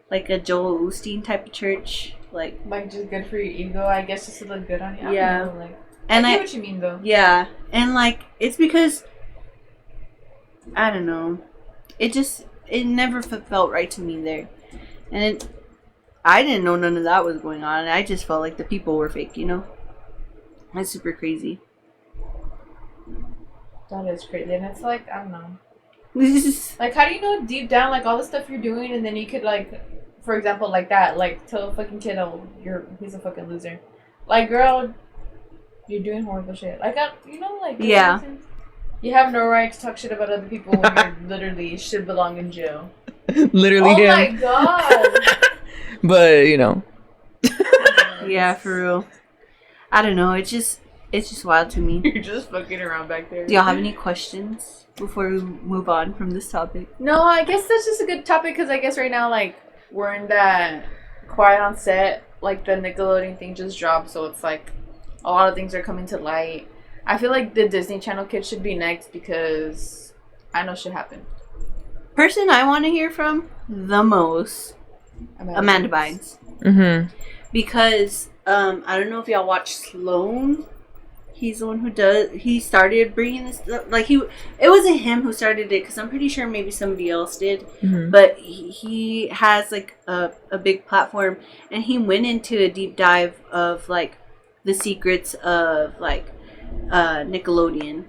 like a Joel Osteen type of church, like just good for your ego, I guess, just to look good on you. Yeah. I don't know, like, and I get what you mean though. Yeah, and like it's because I don't know, it never felt right to me there, and I didn't know none of that was going on. I just felt like the people were fake, you know. That's super crazy. That is crazy. And it's like, I don't know. Like, how do you know deep down, like, all the stuff you're doing, and then you could, like, for example, like that, like, tell a fucking kid, oh, he's a fucking loser. Like, girl, you're doing horrible shit. Like, you know, like, yeah. You have no right to talk shit about other people when you literally should belong in jail. Literally oh him. My God. But, you know. Yeah, for real. I don't know. It's just wild to me. You're just fucking around back there. Do y'all have any questions before we move on from this topic? No, I guess that's just a good topic because I guess right now, like, we're in that quiet on set. Like, the Nickelodeon thing just dropped, so it's like a lot of things are coming to light. I feel like the Disney Channel kids should be next because I know shit happened. Person I want to hear from the most, Amanda Bynes. Mm-hmm. Because I don't know if y'all watch Sloan. He's the one he started bringing this, like it wasn't him who started it, because I'm pretty sure maybe somebody else did. Mm-hmm. But he has like a big platform, and he went into a deep dive of like the secrets of like Nickelodeon,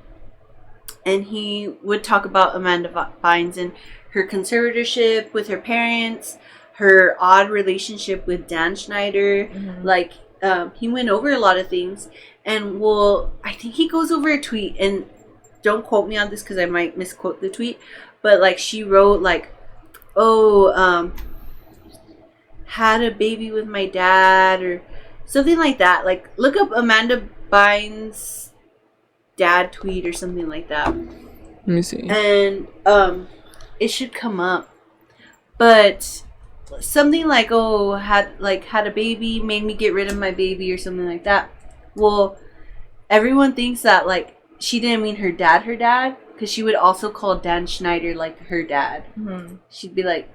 and he would talk about Amanda Bynes and her conservatorship with her parents, her odd relationship with Dan Schneider. Mm-hmm. Like he went over a lot of things. And I think he goes over a tweet, and don't quote me on this because I might misquote the tweet, but like she wrote like, had a baby with my dad or something like that. Like look up Amanda Bynes' dad tweet or something like that. Let me see. And it should come up. But something like, had a baby, made me get rid of my baby or something like that. Well, everyone thinks that, like, she didn't mean her dad, because she would also call Dan Schneider, like, her dad. Mm-hmm. She'd be like,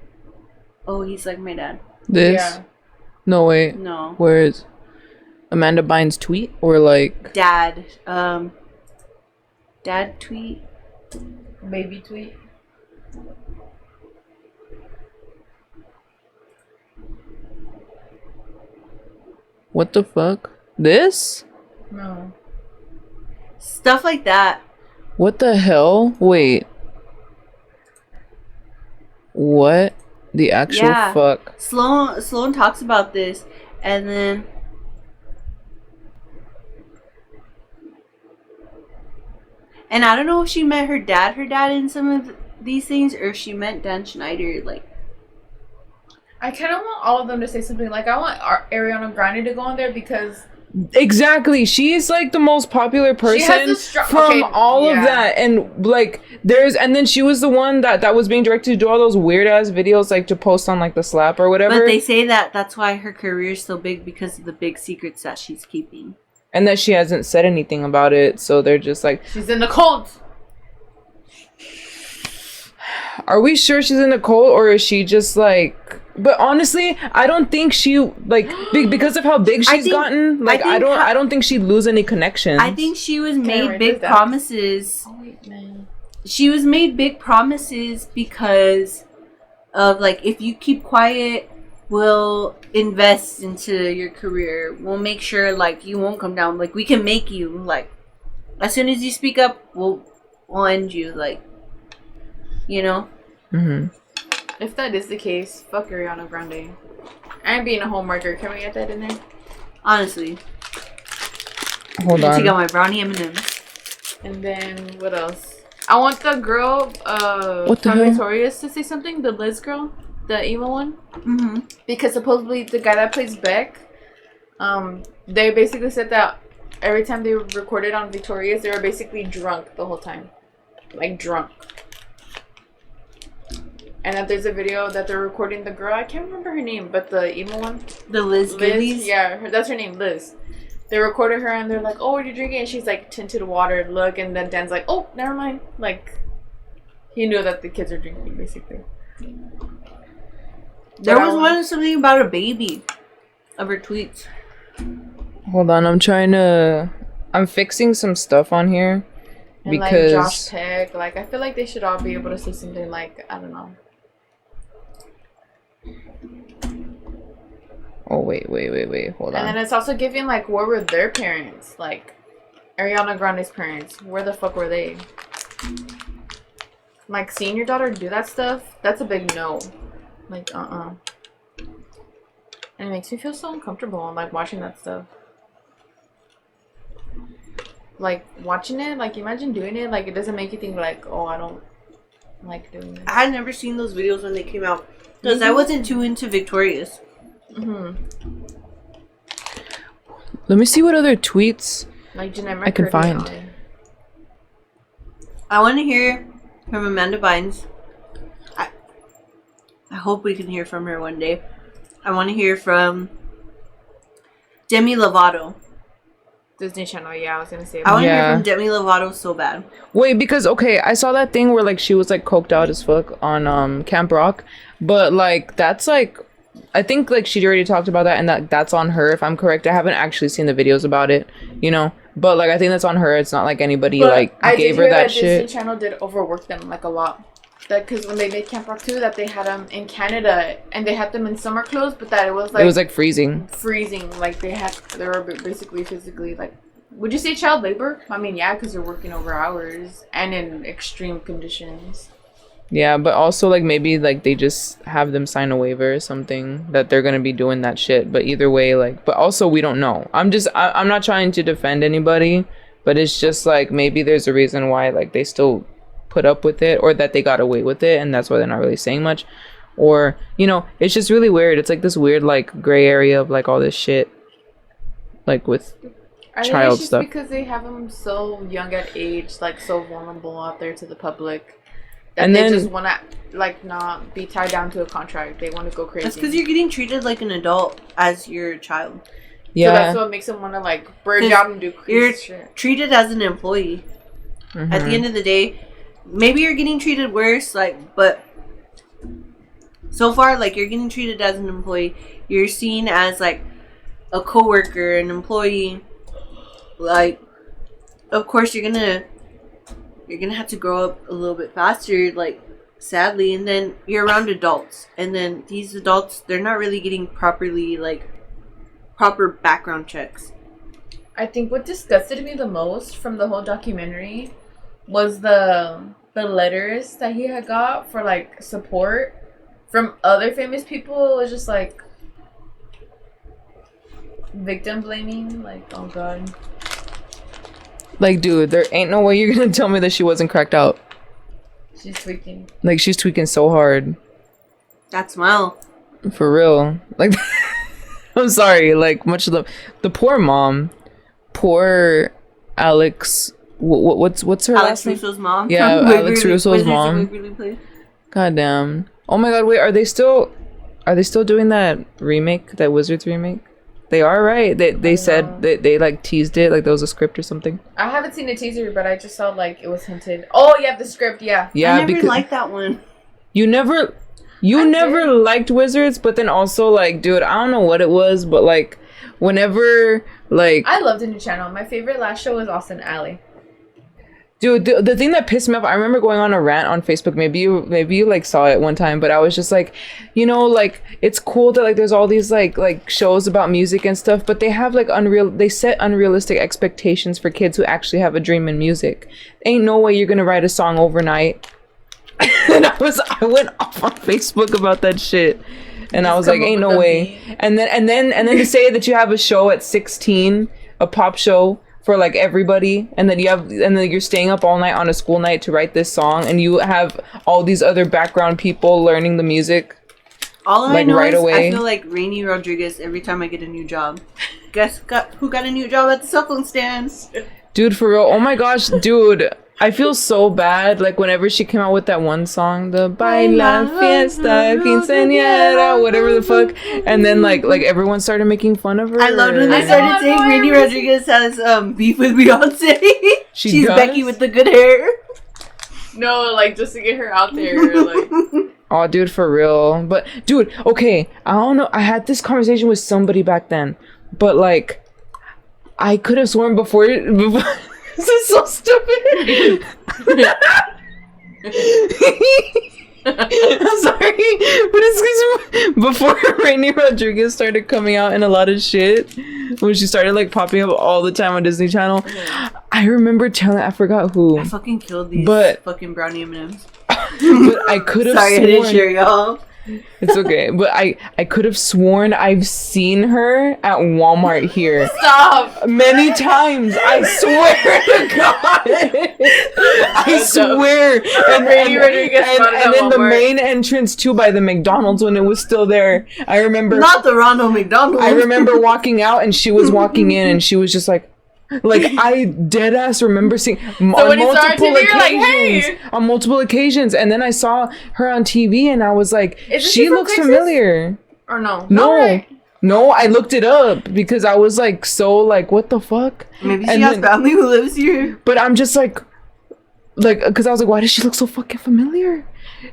oh, he's like my dad. This? Yeah. No, wait. No. Where is Amanda Bynes' tweet? Or, like... Dad. Dad tweet? Baby tweet? What the fuck? This? No. Stuff like that. What the hell? Wait. What the actual fuck? Sloan talks about this, and then I don't know if she meant her dad in some of these things, or if she meant Dan Schneider, like. I kind of want all of them to say something. Like, I want Ariana Grande to go on there because... Exactly. She is, like, the most popular person from all of that. And, like, and then she was the one that was being directed to do all those weird-ass videos, like, to post on, like, the Slap or whatever. But they say that's why her career is so big, because of the big secrets that she's keeping. And that she hasn't said anything about it, so they're just like, she's in the cult. are we sure she's in the cult, or is she just like? But honestly, I don't think she like because of how big she's gotten. Like I don't think she'd lose any connections. I think she was made big promises. Oh wait, man. She was made big promises because of like, if you keep quiet, we'll invest into your career. We'll make sure like you won't come down. Like we can make you like, as soon as you speak up, we'll end you. Like, you know. Mm-hmm. If that is the case, fuck Ariana Grande. I'm being a homewrecker. Can we get that in there? Honestly. Hold on. Take out my brownie M&M's. And then what else? I want the girl from Victorious to say something. The Liz girl, the emo one. Mm-hmm. Because supposedly the guy that plays Beck, they basically said that every time they recorded on Victorious, they were basically drunk the whole time, like drunk. And that there's a video that they're recording the girl. I can't remember her name, but the emo one. The Liz. Yeah, that's her name, Liz. They recorded her and they're like, "Oh, what are you drinking?" And she's like, "Tinted water." Look, and then Dan's like, "Oh, never mind." Like, he knew that the kids are drinking, basically. There was something about a baby of her tweets. Hold on, I'm fixing some stuff on here. And because like Josh Peck, like I feel like they should all be able to say something like, I don't know. Oh wait, hold on. And then it's also giving like, where were their parents? Like Ariana Grande's parents, where the fuck were they? Like seeing your daughter do that stuff, that's a big no. Like And it makes me feel so uncomfortable, like watching that stuff. Like watching it, like imagine doing it, like it doesn't make you think like, oh, I don't like doing it. I had never seen those videos when they came out because I wasn't too into Victorious. Mm-hmm. Let me see what other tweets like Jeanette I can find. I want to hear from Amanda Bynes. I hope we can hear from her one day. I want to hear from Demi Lovato. Disney Channel, yeah, I was gonna say. I want to hear from Demi Lovato so bad. Wait, because okay, I saw that thing where like she was like coked out as fuck on Camp Rock, but like that's like, I think like she already talked about that, and that's on her if I'm correct. I haven't actually seen the videos about it, you know, but like I think that's on her. It's not like anybody like gave her that shit. Disney Channel did overwork them like a lot. That because when they made Camp Rock 2, that they had them in Canada and they had them in summer clothes, but that it was like freezing. Like they were basically physically like, would you say child labor? I mean, yeah, because they're working over hours and in extreme conditions. Yeah, but also like maybe like they just have them sign a waiver or something that they're gonna be doing that shit. But either way, like, but also we don't know. I'm not trying to defend anybody, but it's just like maybe there's a reason why like they still put up with it, or that they got away with it, and that's why they're not really saying much, or you know, it's just really weird. It's like this weird like gray area of like all this shit, like with child stuff. Because they have them so young at age, like so vulnerable out there to the public, that and they then, just want to like not be tied down to a contract. They want to go crazy. That's because you're getting treated like an adult as your child. Yeah, so that's what makes them want to like burn out and do crazy shit. You're treated as an employee. Mm-hmm. At the end of the day, maybe you're getting treated worse, like, but so far, like, you're getting treated as an employee. You're seen as, like, a coworker, an employee. Like, of course, you're gonna have to grow up a little bit faster, like, sadly. And then you're around adults. And then these adults, they're not really getting properly, like, proper background checks. I think what disgusted me the most from the whole documentary was the letters that he had got for like support from other famous people. It was just like victim blaming, like, oh god. Like, dude, there ain't no way you're gonna tell me that she wasn't cracked out. She's tweaking. Like, she's tweaking so hard. That smile. For real. Like, I'm sorry, like, much of the poor mom, poor Alex. What's her last name? Alex Russo's mom. Yeah, Alex Russo's mom. God damn. Oh my god, wait, are they still doing that remake, that Wizards remake? They are right. They said they like teased it, like there was a script or something. I haven't seen the teaser, but I just saw like it was hinted. Oh, yeah, the script, yeah. Yeah, I never because liked that one. you never liked Wizards, but then also like, dude, I don't know what it was, but like whenever like I loved the new channel. My favorite last show was Austin Alley. dude, the thing that pissed me off, I remember going on a rant on Facebook. Maybe you like saw it one time, but I was just like, you know, like it's cool that like there's all these like shows about music and stuff, but they have like they set unrealistic expectations for kids who actually have a dream in music. Ain't no way you're gonna write a song overnight. And I went off on Facebook about that shit. And I was like, ain't no way. And then to say that you have a show at 16, a pop show for like everybody, and then you're staying up all night on a school night to write this song, and you have all these other background people learning the music. All I like, know right is away. I feel like Raini Rodriguez every time I get a new job. Guess who got a new job at the cell phone stands? Dude, for real. Oh my gosh, dude. I feel so bad, like, whenever she came out with that one song, the Baila, Fiesta, Quinceañera, whatever the fuck, and then, like, everyone started making fun of her. I loved when they started saying Raini Rodriguez has, beef with Beyonce. She's does? Becky with the good hair. No, like, just to get her out there, like... Oh, dude, for real. But, dude, okay, I don't know, I had this conversation with somebody back then, but, like, I could have sworn before this is so stupid. I'm sorry, but it's because before Raini Rodriguez started coming out in a lot of shit, when she started like popping up all the time on Disney Channel, I remember telling, I forgot who. I fucking killed these fucking brownie M&Ms. But I could have Sorry, sworn, I didn't share y'all. It's okay, but I could have sworn I've seen her at Walmart here. Stop! Many times, I swear to God. I swear. And then the main entrance too by the McDonald's when it was still there. I remember. Not the Ronald McDonald. I remember walking out and she was walking in and she was just like I dead ass remember seeing on multiple occasions. On multiple occasions, and then I saw her on TV and I was like, she looks familiar. Or no? No, I looked it up because I was like, so like, what the fuck? Maybe she has family who lives here. But I'm just like, because I was like, why does she look so fucking familiar?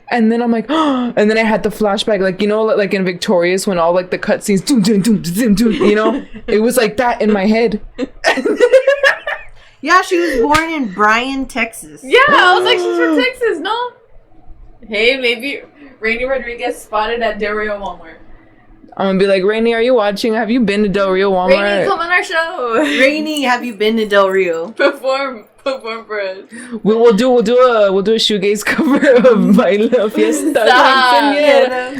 And then I'm like, oh, and then I had the flashback, like, you know, like in Victorious when all like the cutscenes, you know, it was like that in my head. Yeah, she was born in Bryan, Texas. Yeah, I was like, she's from Texas, no? Hey, maybe Raini Rodriguez spotted at Del Rio Walmart. I'm gonna be like, Raini, are you watching? Have you been to Del Rio Walmart? Raini, come on our show. Raini, have you been to Del Rio? Perform for us. We'll do a shoegaze cover of Baila Fiesta.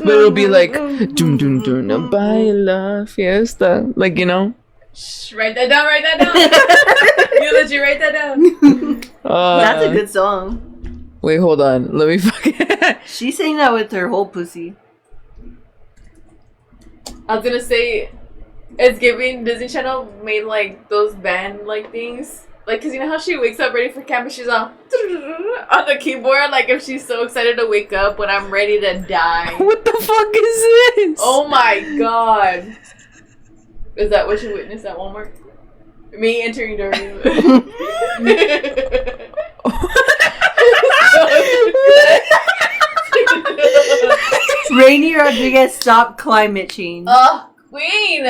But it'll be like dun dun dun Baila Fiesta, like, you know. Shh, write that down. Youlogy, write that down. That's a good song. Wait, hold on. Let me fucking. She sang that with her whole pussy. I was gonna say, it's giving Disney Channel made like those band like things. Like, cause you know how she wakes up ready for camp and she's on the keyboard, like if she's so excited to wake up when I'm ready to die. What the fuck is this? Oh my god. Is that what you witnessed at Walmart? Me entering during Raini Rodriguez stopped climate change. Oh, queen!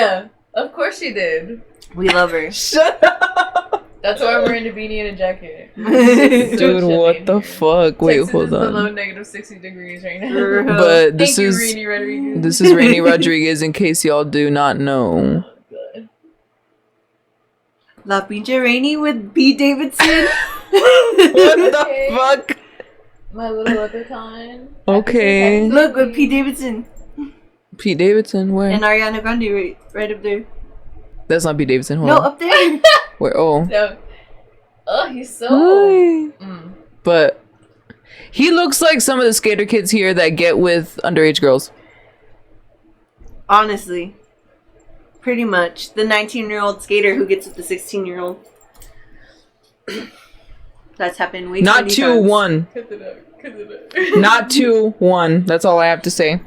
Of course she did. We love her. Shut up. That's why I'm wearing a beanie and a jacket. Dude, what the fuck? Wait, Texas hold is on. below -60 degrees right now. But this Thank is you, Raini Rodriguez. this is Raini Rodriguez. In case y'all do not know. La Pinche Raini with Pete Davidson. What the fuck? My little leprechaun. Okay. Look, with Pete Davidson. Pete Davidson, where? And Ariana Grande right up there. That's not Pete Davidson. Hold No, on. up there. Where? Oh. No. Oh, he's so... Hi. But he looks like some of the skater kids here that get with underage girls. Honestly. Pretty much. The 19-year-old skater who gets with the 16-year-old. That's happened way too Not many 2-1. Cut it up. Not 2-1. That's all I have to say.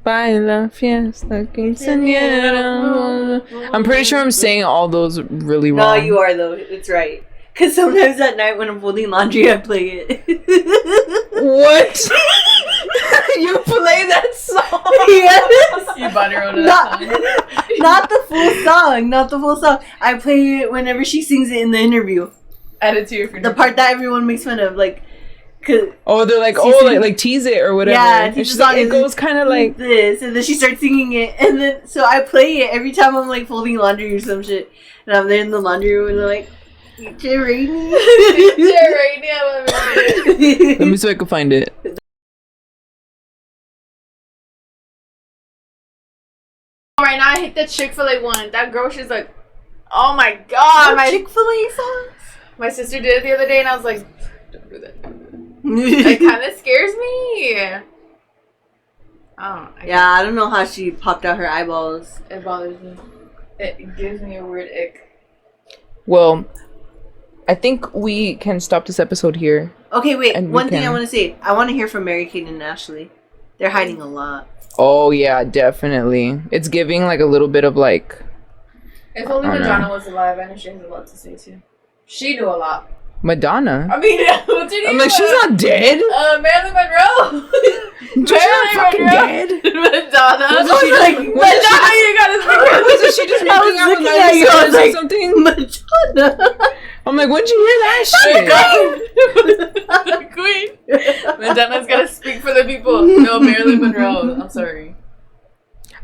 Baila, fiesta, quinceañera. I'm pretty sure I'm saying all those really No, wrong. you are though. It's right. Cause sometimes at night when I'm folding laundry, I play it. What? You play that song? Yes. You body rolled Not the full song. Not the full song. I play it whenever she sings it in the interview. Add it to your The part that everyone makes fun of, like. Oh, they're like, like tease it or whatever. Yeah, and she's like, it goes kind of like this, and then she starts singing it, and then so I play it every time I'm like folding laundry or some shit, and I'm there in the laundry room and they're like, Raini. let me see if I can find it. Right now, I hate the Chick-fil-A one. That girl, she's like, oh my god. My Chick-fil-A songs? My sister did it the other day, and I was like, don't do that. It kind of scares me. I don't know how she popped out her eyeballs. It bothers me. It gives me a weird ick. Well, I think we can stop this episode here. Okay, wait. And One thing I want to say. I want to hear from Mary-Kate and Ashley. They're hiding a lot. Oh, yeah, definitely. It's giving like a little bit of like... If only I don't Madonna know. was alive, I know she has a lot to say too. She knew a lot. Madonna? I mean, what's her name? I'm like, she's not dead. Marilyn Monroe. She's not fucking dead. Madonna. Wasn't she like, just- Madonna, you gotta speak. Wasn't she just making out with looking at Miley you, I was Cyrus or like, something? Madonna. I'm like, when'd you hear that shit? Queen. Madonna's gotta speak for the people. No, Marilyn Monroe. I'm sorry.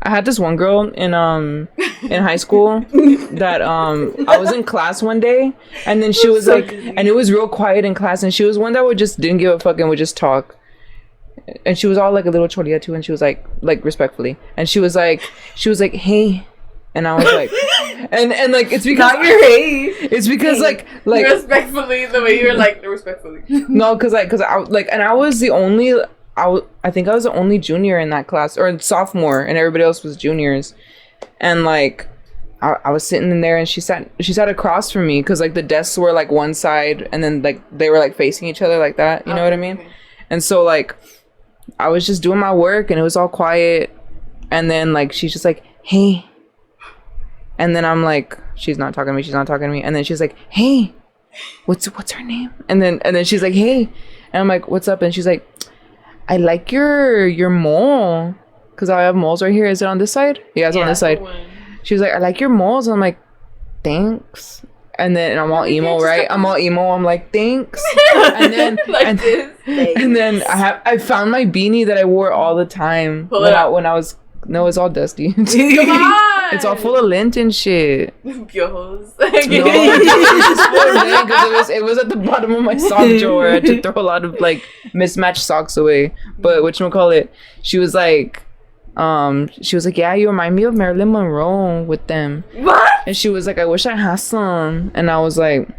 I had this one girl in high school that I was in class one day, and then she was so like, dizzy. and it was real quiet in class, and she was one that would just didn't give a fuck and would just talk, and she was all like a little cholia too, and she was like respectfully, and she was like, hey, and I was like, and like it's because Not your hey. it's because like Respectfully, the way you were like, respectfully. no, because I like, and I was the only. I think I was the only junior in that class, or sophomore, and everybody else was juniors. And like, I was sitting in there, and she sat across from me, because like the desks were like one side, and then like they were like facing each other like that. You know what I mean? Okay. And so like, I was just doing my work, and it was all quiet. And then like she's just like, hey. And then I'm like, she's not talking to me. She's not talking to me. And then she's like, hey, what's her name? And then she's like, hey. And I'm like, what's up? And she's like, I like your mole, because I have moles right here. Is it on this side? Yeah, it's on this side. She was like, I like your moles. And I'm like, thanks. And then I'm all emo, right? I'm all emo. I'm like, thanks. And then like and then I found my beanie that I wore all the time when I was. No, it's all dusty. Come on! It's all full of lint and shit. Piojos. No, it was at the bottom of my sock drawer. I had to throw a lot of like mismatched socks away. But whatchamacallit, she was like, yeah, you remind me of Marilyn Monroe with them. What? And she was like, I wish I had some. And I was like,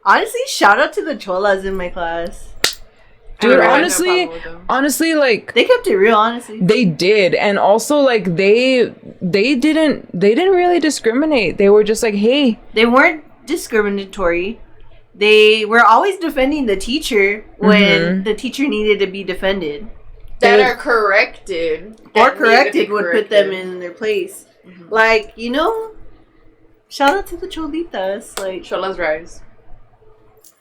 honestly, shout out to the cholas in my class. dude, honestly, like they kept it real. Honestly, they did, and also like they didn't really discriminate. They were just like, hey, they weren't discriminatory. They were always defending the teacher when the teacher needed to be defended. That are corrected. Or corrected would put them in their place. Mm-hmm. Like, you know, shout out to the cholitas. Like, cholas rise.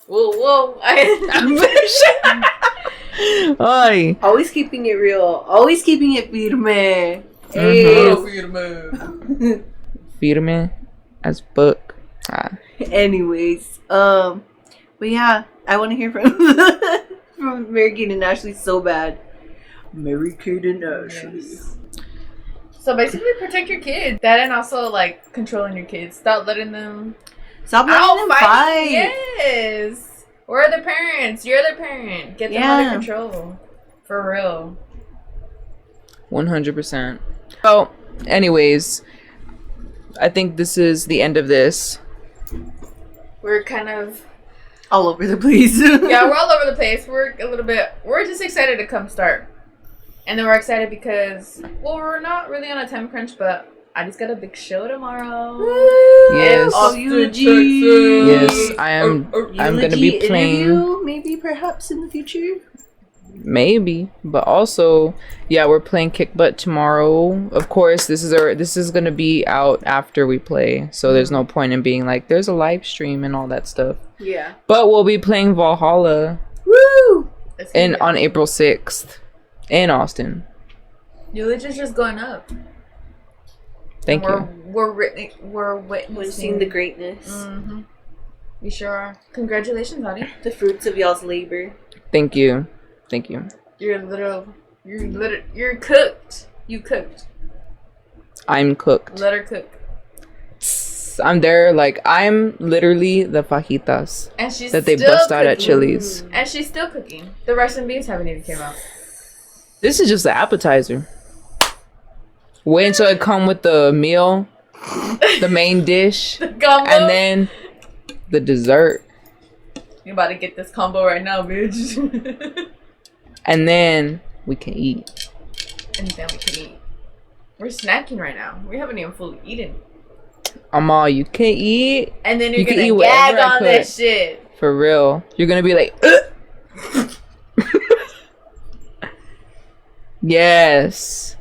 Whoa. Ay. Always keeping it real. Always keeping it firme. Firme as book. Anyways, but yeah, I want to hear from Mary-Kate and Ashley so bad. Mary-Kate and Ashley. Yes. So basically, protect your kids. That and also like controlling your kids. Stop letting them. Stop letting them fight. Yes. We're the parents. You're the parent. Get them under control. For real. 100%. Well, anyways, I think this is the end of this. We're kind of all over the place. Yeah, we're all over the place. We're just excited to come start. And then we're excited because, well, we're not really on a time crunch, but I just got a big show tomorrow. Yes. Youlogy. Yes, I'm gonna be playing. Maybe perhaps in the future. Maybe, but also, yeah, we're playing Kick Butt tomorrow. Of course, this is gonna be out after we play, so there's no point in being like, there's a live stream and all that stuff. Yeah. But we'll be playing Valhalla. Woo! On April 6th in Austin. Youlogy is just going up. Thank you. We're witnessing Witnessing the greatness. Mm-hmm. We sure are. Congratulations, honey. The fruits of y'all's labor. Thank you. Thank you. You're cooked. You cooked. I'm cooked. Let her cook. I'm there, like, I'm literally the fajitas And she's that they still bust out at cooking. Chili's. And she's still cooking. The rice and beans haven't even came out. This is just the appetizer. Wait until it come with the meal, the main dish, The gumbo. and then the dessert. You about to get this combo right now, bitch. And then we can eat. And then we can eat. We're snacking right now. We haven't even fully eaten. I'm all, you can eat. And then you're You can gonna eat whatever gag I on cook. this shit. For real. You're gonna be like, ugh. Yes.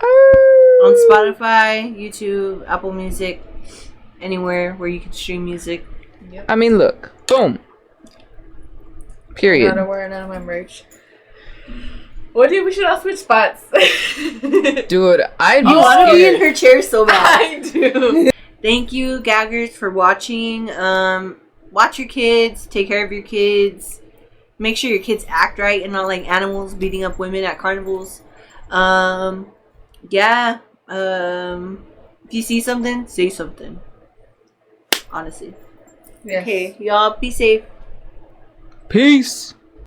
On Spotify, YouTube, Apple Music, anywhere where you can stream music. Yep. I mean, look. Boom. Period. Gotta wear none of my merch. What dude? We should all switch spots. Dude, I'd be You want to be in scared. her chair so bad. I do. Thank you, gaggers, for watching. Watch your kids. Take care of your kids. Make sure your kids act right and not like animals beating up women at carnivals. Yeah. If you see something, say something. Honestly. Yes. Okay, y'all be safe. Peace.